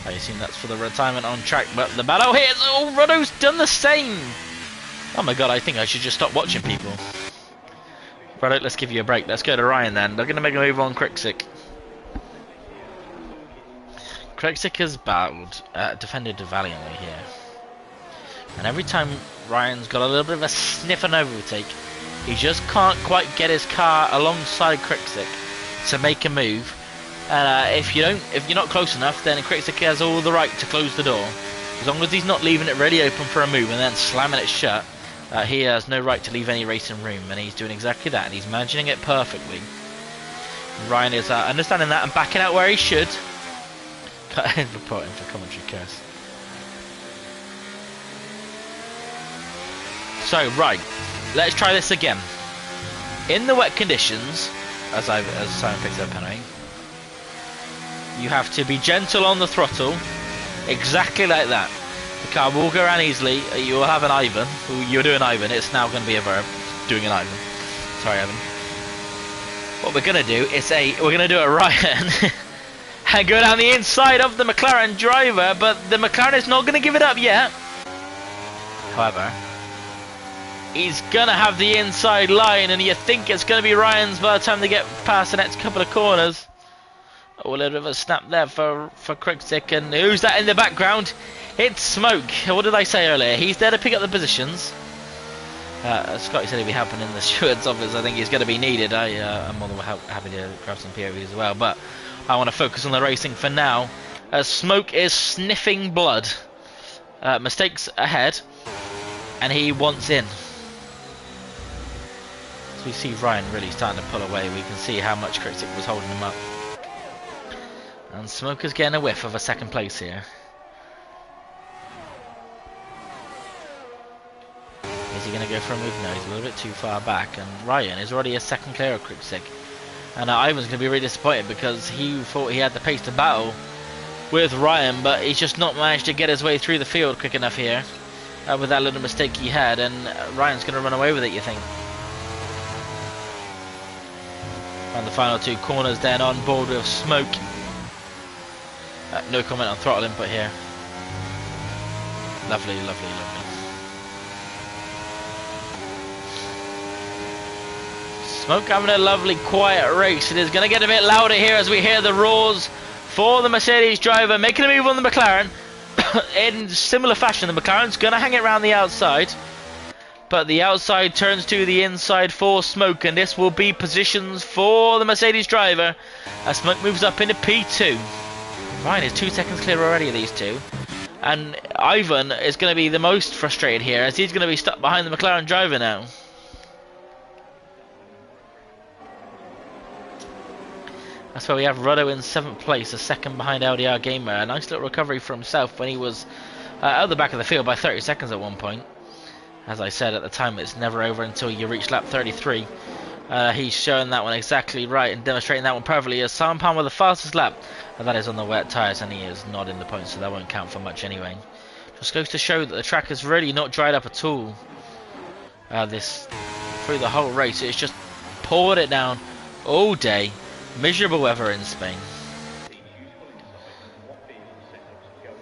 I assume that's for the retirement on track, but the battle here is... Oh, Roddo's done the same! Oh my god, I think I should just stop watching people. Roddo, let's give you a break. Let's go to Ryan then. They're going to make a move on Krixic. Krixic has battled, defended valiantly here. And every time Ryan's got a little bit of a sniff and overtake, he just can't quite get his car alongside Krixic to make a move. And if you're not close enough, then Krixic has all the right to close the door. As long as he's not leaving it really open for a move and then slamming it shut, he has no right to leave any racing room, and he's doing exactly that, and he's managing it perfectly. Ryan is understanding that and backing out where he should. Reporting for commentary curse. So, right, let's try this again. In the wet conditions, as Simon picks up anyway, you have to be gentle on the throttle, exactly like that. The car will go around easily. You will have an Ivan. You're doing Ivan. It's now going to be a verb. Doing an Ivan. Sorry, Ivan. What we're going to do is we're going to do a Ryan and go down the inside of the McLaren driver, but the McLaren is not going to give it up yet. However, he's going to have the inside line, and you think it's going to be Ryan's by the time they get past the next couple of corners. Oh, a little bit of a snap there for Krixic, and who's that in the background? It's Smoke. What did I say earlier? He's there to pick up the positions. Scotty said he'd be helping in the steward's office. I think he's going to be needed. I'm more than happy to grab some POVs as well, but I want to focus on the racing for now. Smoke is sniffing blood. Mistakes ahead, and he wants in. So we see Ryan really starting to pull away. We can see how much Krixic was holding him up. And Smoke is getting a whiff of a second place here. Is he going to go for a move? No, he's a little bit too far back. And Ryan is already a second clear of Krixic. And Ivan's going to be really disappointed because he thought he had the pace to battle with Ryan, but he's just not managed to get his way through the field quick enough here with that little mistake he had. And Ryan's going to run away with it, you think? And the final two corners then on board with Smoke. No comment on throttle input here. Lovely, lovely, lovely. Smoke having a lovely quiet race. It is going to get a bit louder here as we hear the roars for the Mercedes driver making a move on the McLaren. In similar fashion, the McLaren's going to hang it around the outside. But the outside turns to the inside for Smoke, and this will be positions for the Mercedes driver as Smoke moves up into P2. Ryan is 2 seconds clear already of these two. And Ivan is going to be the most frustrated here, as he's going to be stuck behind the McLaren driver now. That's where we have Ruddo in 7th place, a second behind LDR Gamer. A nice little recovery for himself when he was out the back of the field by 30 seconds at one point. As I said at the time, it's never over until you reach lap 33. He's showing that one exactly right and demonstrating that one perfectly, as Sam Palmer the fastest lap, and that is on the wet tyres, and he is not in the points, so that won't count for much anyway. Just goes to show that the track has really not dried up at all. Through the whole race, it's just poured it down all day. Miserable weather in Spain.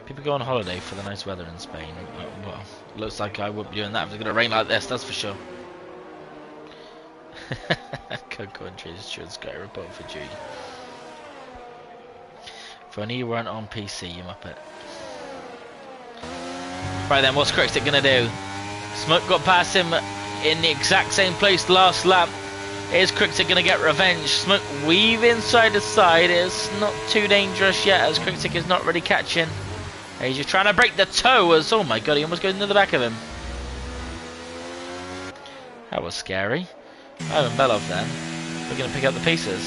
People go on holiday for the nice weather in Spain. Well, looks like I wouldn't be doing that if it's going to rain like this, that's for sure. Cocoa and Trees should Sky report for Judy. If only you weren't on PC, you muppet. Right then, what's Crickstick going to do? Smoke got past him in the exact same place last lap. Is Crickstick going to get revenge? Smoke weaving side to side. It's not too dangerous yet, as Crickstick is not really catching. He's just trying to break the toe, as, oh my god, he almost goes into the back of him. That was scary. Ivan Belov then. We're going to pick up the pieces.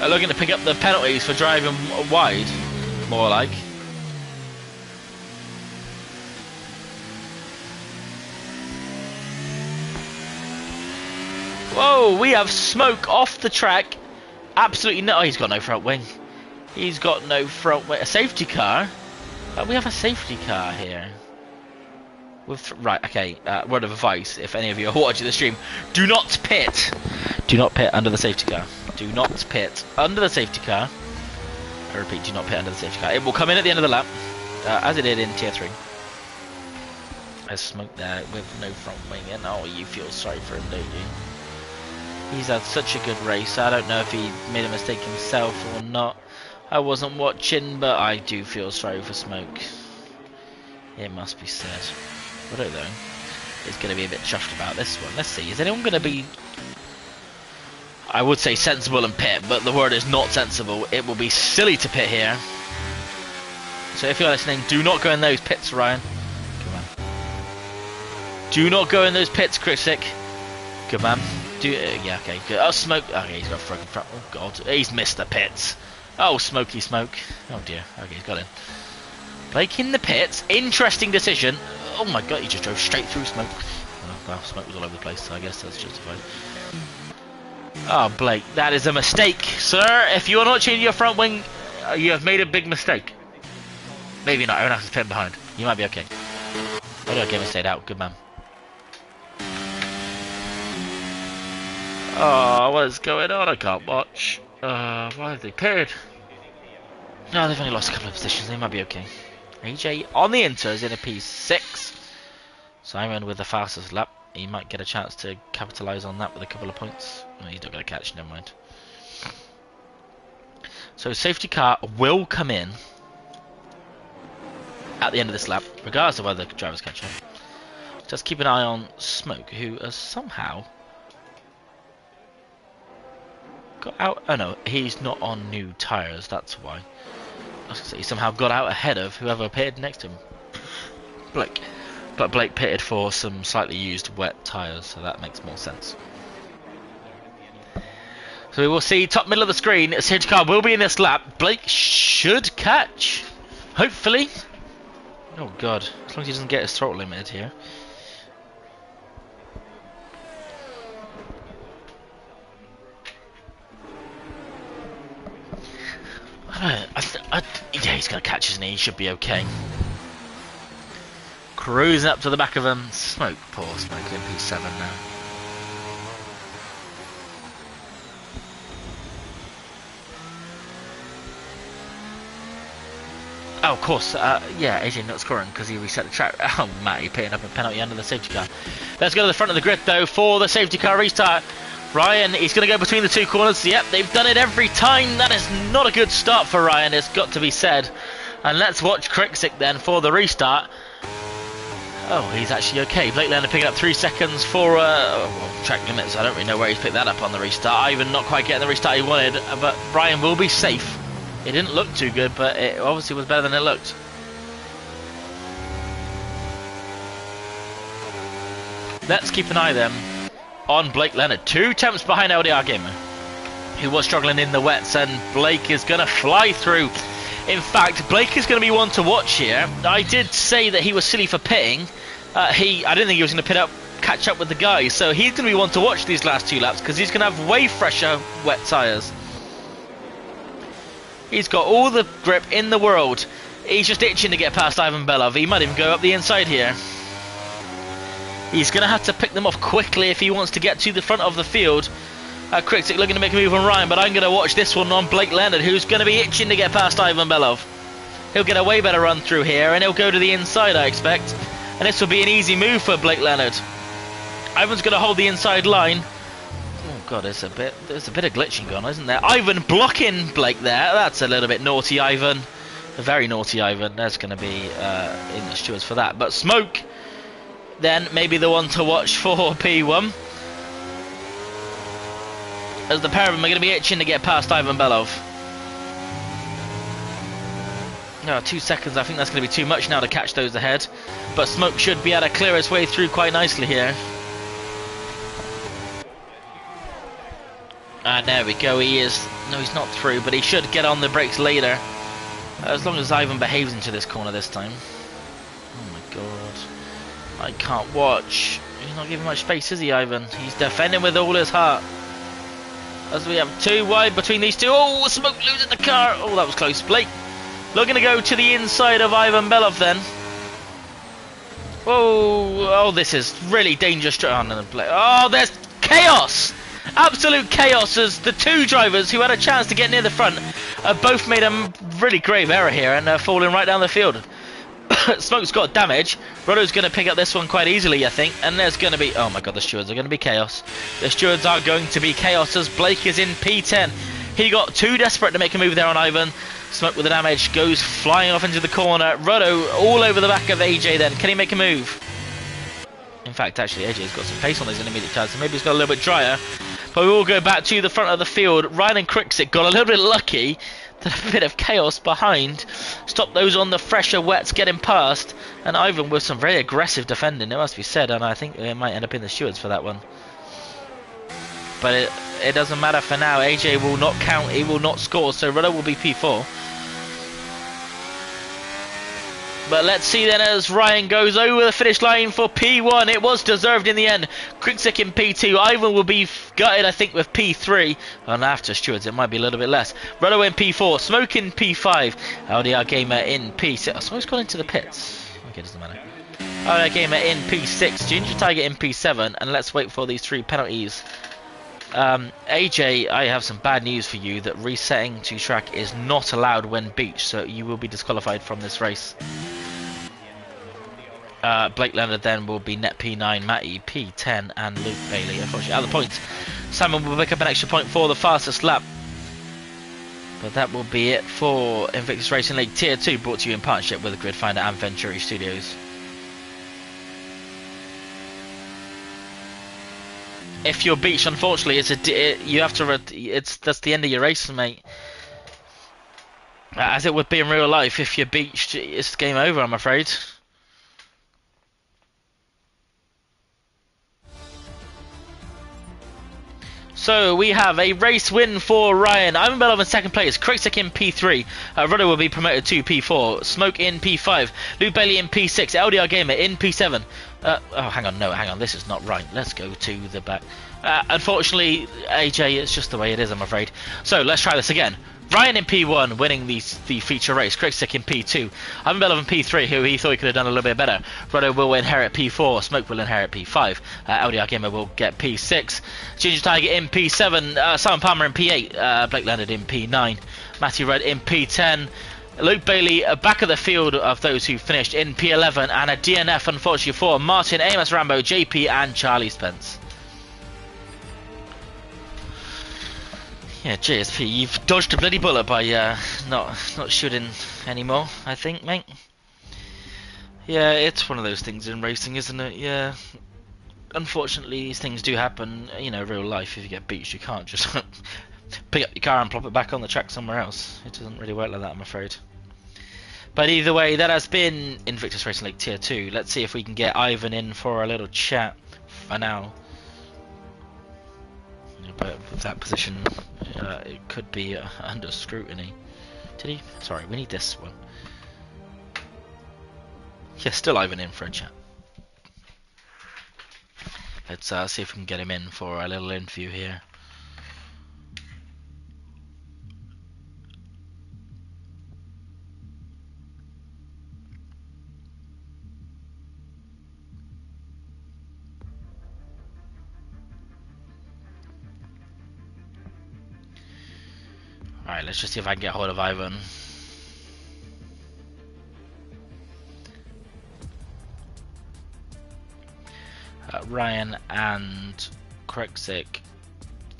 Looking to pick up the penalties for driving wide, more like. Whoa, we have Smoke off the track. Absolutely no. Oh, he's got no front wing. He's got no front wing. A safety car? We have a safety car here. Right, okay. Word of advice, if any of you are watching the stream, do not pit. Do not pit under the safety car. Do not pit under the safety car. I repeat, do not pit under the safety car. It will come in at the end of the lap, as it did in Tier 3. There's Smoke there with no front wing, and oh, you feel sorry for him, don't you? He's had such a good race. I don't know if he made a mistake himself or not. I wasn't watching, but I do feel sorry for Smoke. It must be said. Ruddo, though, is going to be a bit chuffed about this one. Let's see. Is anyone going to be... I would say sensible and pit, but the word is not sensible. It will be silly to pit here. So if you're listening, do not go in those pits, Ryan. Come on. Do not go in those pits, Crickstick. Good man. Yeah, okay, good. Oh, Smoke. Okay, he's got a fucking front. Oh, God. He's missed the pits. Oh, Smokey Smoke. Oh, dear. Okay, he's got in. Blake in the pits. Interesting decision. Oh, my God. He just drove straight through Smoke. Oh, well, Smoke was all over the place, so I guess that's justified. Oh, Blake. That is a mistake, sir. If you are not changing your front wing, you have made a big mistake. Maybe not. Everyone else is pinned behind. You might be okay. Oh, no, game stayed out. Good man. Oh, what is going on? I can't watch. Why have they paired? No, they've only lost a couple of positions. They might be okay. AJ on the inters in a P6. Simon with the fastest lap. He might get a chance to capitalise on that with a couple of points. No, he's not going to catch. Never mind. So safety car will come in at the end of this lap, regardless of whether the drivers catch up. Just keep an eye on Smoke, who has somehow got out. Oh no, he's not on new tyres, that's why. I was gonna say, he somehow got out ahead of whoever pitted next to him. Blake. But Blake pitted for some slightly used wet tyres, so that makes more sense. So we will see top middle of the screen. A safety car will be in this lap. Blake should catch. Hopefully. Oh god. As long as he doesn't get his throttle limited here. Yeah, he's going to catch his knee. He should be okay. Cruising up to the back of him. Smoke, poor Smoke in P7 now. Oh, of course. Yeah, AJ not scoring because he reset the track. Oh, Matty picking up a penalty under the safety car. Let's go to the front of the grid, though, for the safety car restart. Ryan, he's going to go between the two corners. Yep, they've done it every time. That is not a good start for Ryan, it's got to be said. And let's watch Crickstick then for the restart. Oh, he's actually okay. Blake Leonard picking up 3 seconds for well, track limits. I don't really know where he's picked that up on the restart. Ivan not quite getting the restart he wanted, but Ryan will be safe. It didn't look too good, but it obviously was better than it looked. Let's keep an eye then on Blake Leonard. 2 attempts behind LDR Gamer, who was struggling in the wets, and Blake is going to fly through. In fact, Blake is going to be one to watch here. I did say that he was silly for pitting. I didn't think he was going to catch up with the guy, so he's going to be one to watch these last 2 laps because he's going to have way fresher wet tyres. He's got all the grip in the world. He's just itching to get past Ivan Belov. He might even go up the inside here. He's going to have to pick them off quickly if he wants to get to the front of the field. Critic looking to make a move on Ryan, but I'm going to watch this one on Blake Leonard, who's going to be itching to get past Ivan Belov. He'll get a way better run through here, and he'll go to the inside, I expect. And this will be an easy move for Blake Leonard. Ivan's going to hold the inside line. Oh god, there's a bit of glitching going on, isn't there? Ivan blocking Blake there. That's a little bit naughty, Ivan. A very naughty Ivan. There's going to be in the stewards for that. But Smoke, then maybe the one to watch for P1. As the pair of them are going to be itching to get past Ivan Belov. No, 2 seconds, I think that's going to be too much now to catch those ahead. But Smoke should be able to clear his way through quite nicely here. And there we go, he is. No, he's not through, but he should get on the brakes later. As long as Ivan behaves into this corner this time. Oh my god. I can't watch. He's not giving much space, is he, Ivan? He's defending with all his heart. As we have 2 wide between these 2. Oh, Smoke losing the car. Oh, that was close. Blake looking to go to the inside of Ivan Belov then. Whoa. Oh, this is really dangerous. Oh, no, oh, there's chaos. Absolute chaos as the 2 drivers who had a chance to get near the front both made a really grave error here and are falling right down the field. Smoke's got damage. Rodo's going to pick up this one quite easily, I think. And there's going to be... Oh my god, the stewards are going to be chaos. The stewards are going to be chaos as Blake is in P10. He got too desperate to make a move there on Ivan. Smoke with the damage goes flying off into the corner. Rodo all over the back of AJ then. Can he make a move? In fact, actually, AJ's got some pace on those intermediate tyres, so maybe he's got a little bit drier. But we will go back to the front of the field. Ryan and Crixit got a little bit lucky. A bit of chaos behind. Stop those on the fresher wets getting past. And Ivan with some very aggressive defending, it must be said. And I think it might end up in the stewards for that one. But it doesn't matter for now. AJ will not count. He will not score. So Rodo will be P4. But let's see then as Ryan goes over the finish line for P1. It was deserved in the end. Krikzik in P2. Ivan will be gutted, I think, with P3. And after stewards, it might be a little bit less. Rodo in P4. Smoke in P5. LDR Gamer in P6. Oh, Smoke's gone into the pits. Okay, doesn't matter. LDR Gamer in P6. Ginger Tiger in P7. And let's wait for these 3 penalties. AJ, I have some bad news for you that resetting to track is not allowed when beached. So you will be disqualified from this race. Blake Leonard then will be net P9, Matty P10 and Luke Bailey unfortunately out of the points. Simon will pick up an extra point for the fastest lap. But that will be it for Invictus Racing League Tier 2, brought to you in partnership with Grid Finder and Venturi Studios. If you're beached, unfortunately, that's the end of your race, mate. As it would be in real life, if you're beached, it's game over, I'm afraid. So we have a race win for Ryan. Ivan Belov in second place. Krikzik in P3. Rodo will be promoted to P4. Smoke in P5. Luke Bailey in P6. LDR Gamer in P7. Oh, hang on. This is not right. Let's go to the back. Unfortunately, AJ, it's just the way it is, I'm afraid. So let's try this again. Ryan in P1 winning the feature race. Krikzik in P2. Ivan Belov in P3, who he thought he could have done a little bit better. Rodo will inherit P4. Smoke will inherit P5. LDR Gamer will get P6. Ginger Tiger in P7. Simon Palmer in P8. Blake Leonard in P9. Matthew Rudd in P10. Luke Bailey back of the field of those who finished in P11. And a DNF, unfortunately, for Martin, Amos Rambo, JP and Charlie Spence. Yeah, JSP, you've dodged a bloody bullet by not shooting anymore, I think, mate. Yeah, it's one of those things in racing, isn't it? Yeah. Unfortunately, these things do happen, you know, real life. If you get beached, you can't just pick up your car and plop it back on the track somewhere else. It doesn't really work like that, I'm afraid. But either way, that has been Invictus Racing League Tier 2. Let's see if we can get Ivan in for a little chat for now. But with that position, it could be under scrutiny. Did he? Sorry, we need this one. Yeah, still Ivan in for a chat. Let's see if we can get him in for a little interview here. Alright, let's just see if I can get hold of Ivan. Ryan and Krexic.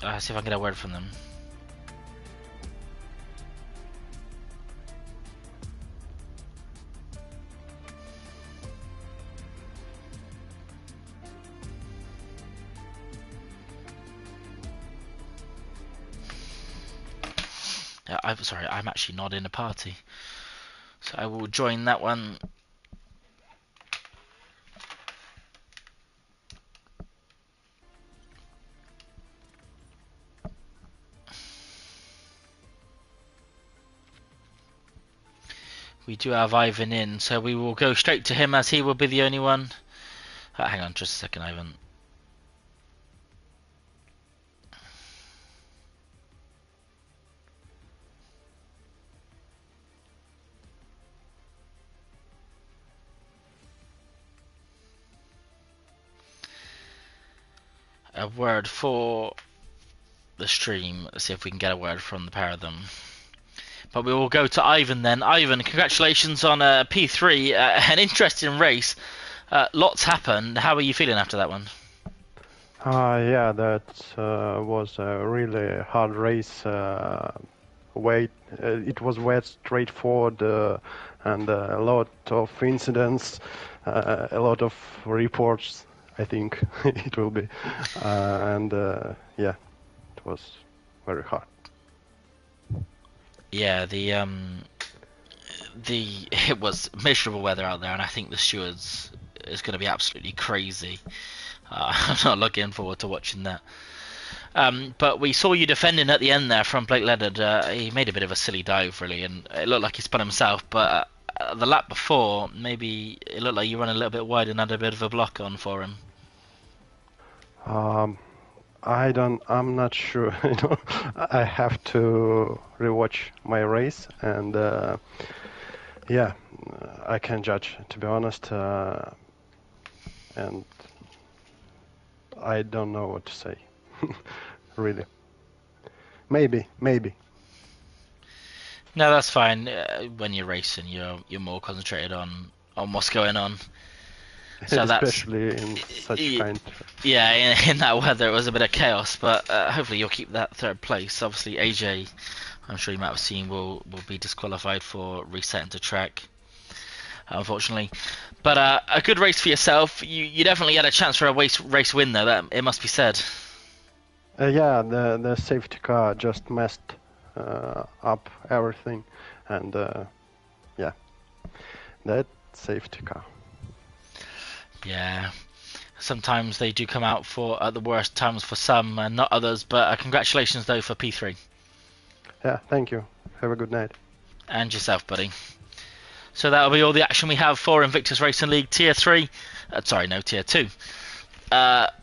See if I can get a word from them. I'm sorry, I'm actually not in a party, so I will join that one. We do have Ivan in, so we will go straight to him as he will be the only one. Hang on just a second, Ivan. A word for the stream. Let's see if we can get a word from the pair of them. But we will go to Ivan then. Ivan, congratulations on P3, an interesting race. Lots happened. How are you feeling after that one? Yeah, that was a really hard race. It was wet, straightforward, and a lot of incidents, a lot of reports, I think it will be. Yeah, it was very hard. Yeah, it was miserable weather out there, and I think the stewards is going to be absolutely crazy. I'm not looking forward to watching that. But we saw you defending at the end there from Blake Leonard. He made a bit of a silly dive, really, and it looked like he spun himself. But the lap before, maybe it looked like you ran a little bit wide and had a bit of a block on for him. I'm not sure. I have to rewatch my race, and yeah, I can judge, to be honest, and I don't know what to say. Really, maybe. No, that's fine. When you're racing, you're more concentrated on what's going on. So especially in such kind. Yeah, in that weather, it was a bit of chaos. But hopefully, you'll keep that third place. Obviously, AJ, I'm sure you might have seen, will be disqualified for resetting to track, unfortunately. But a good race for yourself. You definitely had a chance for a race win, though. That it must be said. Yeah, the safety car just messed up everything, and yeah, that safety car. Yeah, sometimes they do come out at the worst times for some and not others. But congratulations though for P3. Yeah, thank you. Have a good night. And yourself, buddy. So that'll be all the action we have for Invictus Racing League Tier 3. Tier 2.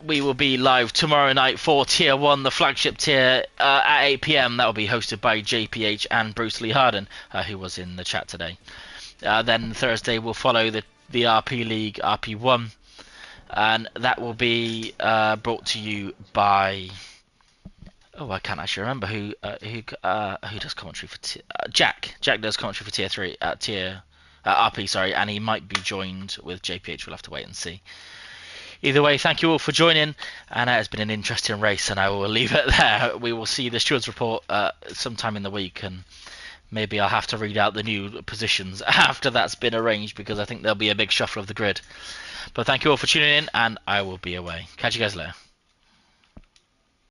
We will be live tomorrow night for Tier 1, the flagship tier, at 8 PM. That will be hosted by JPH and Bruce Lee Harden, who was in the chat today. Then Thursday we'll follow the RP League, RP1, and that will be brought to you by... Oh, I can't actually remember who does commentary for Jack. Jack does commentary for Tier 3, RP, sorry, and he might be joined with JPH. We'll have to wait and see. Either way, thank you all for joining, and it's been an interesting race, and I will leave it there. We will see the stewards report sometime in the week, and maybe I'll have to read out the new positions after that's been arranged, because I think there'll be a big shuffle of the grid. But thank you all for tuning in, and I will be away. Catch you guys later.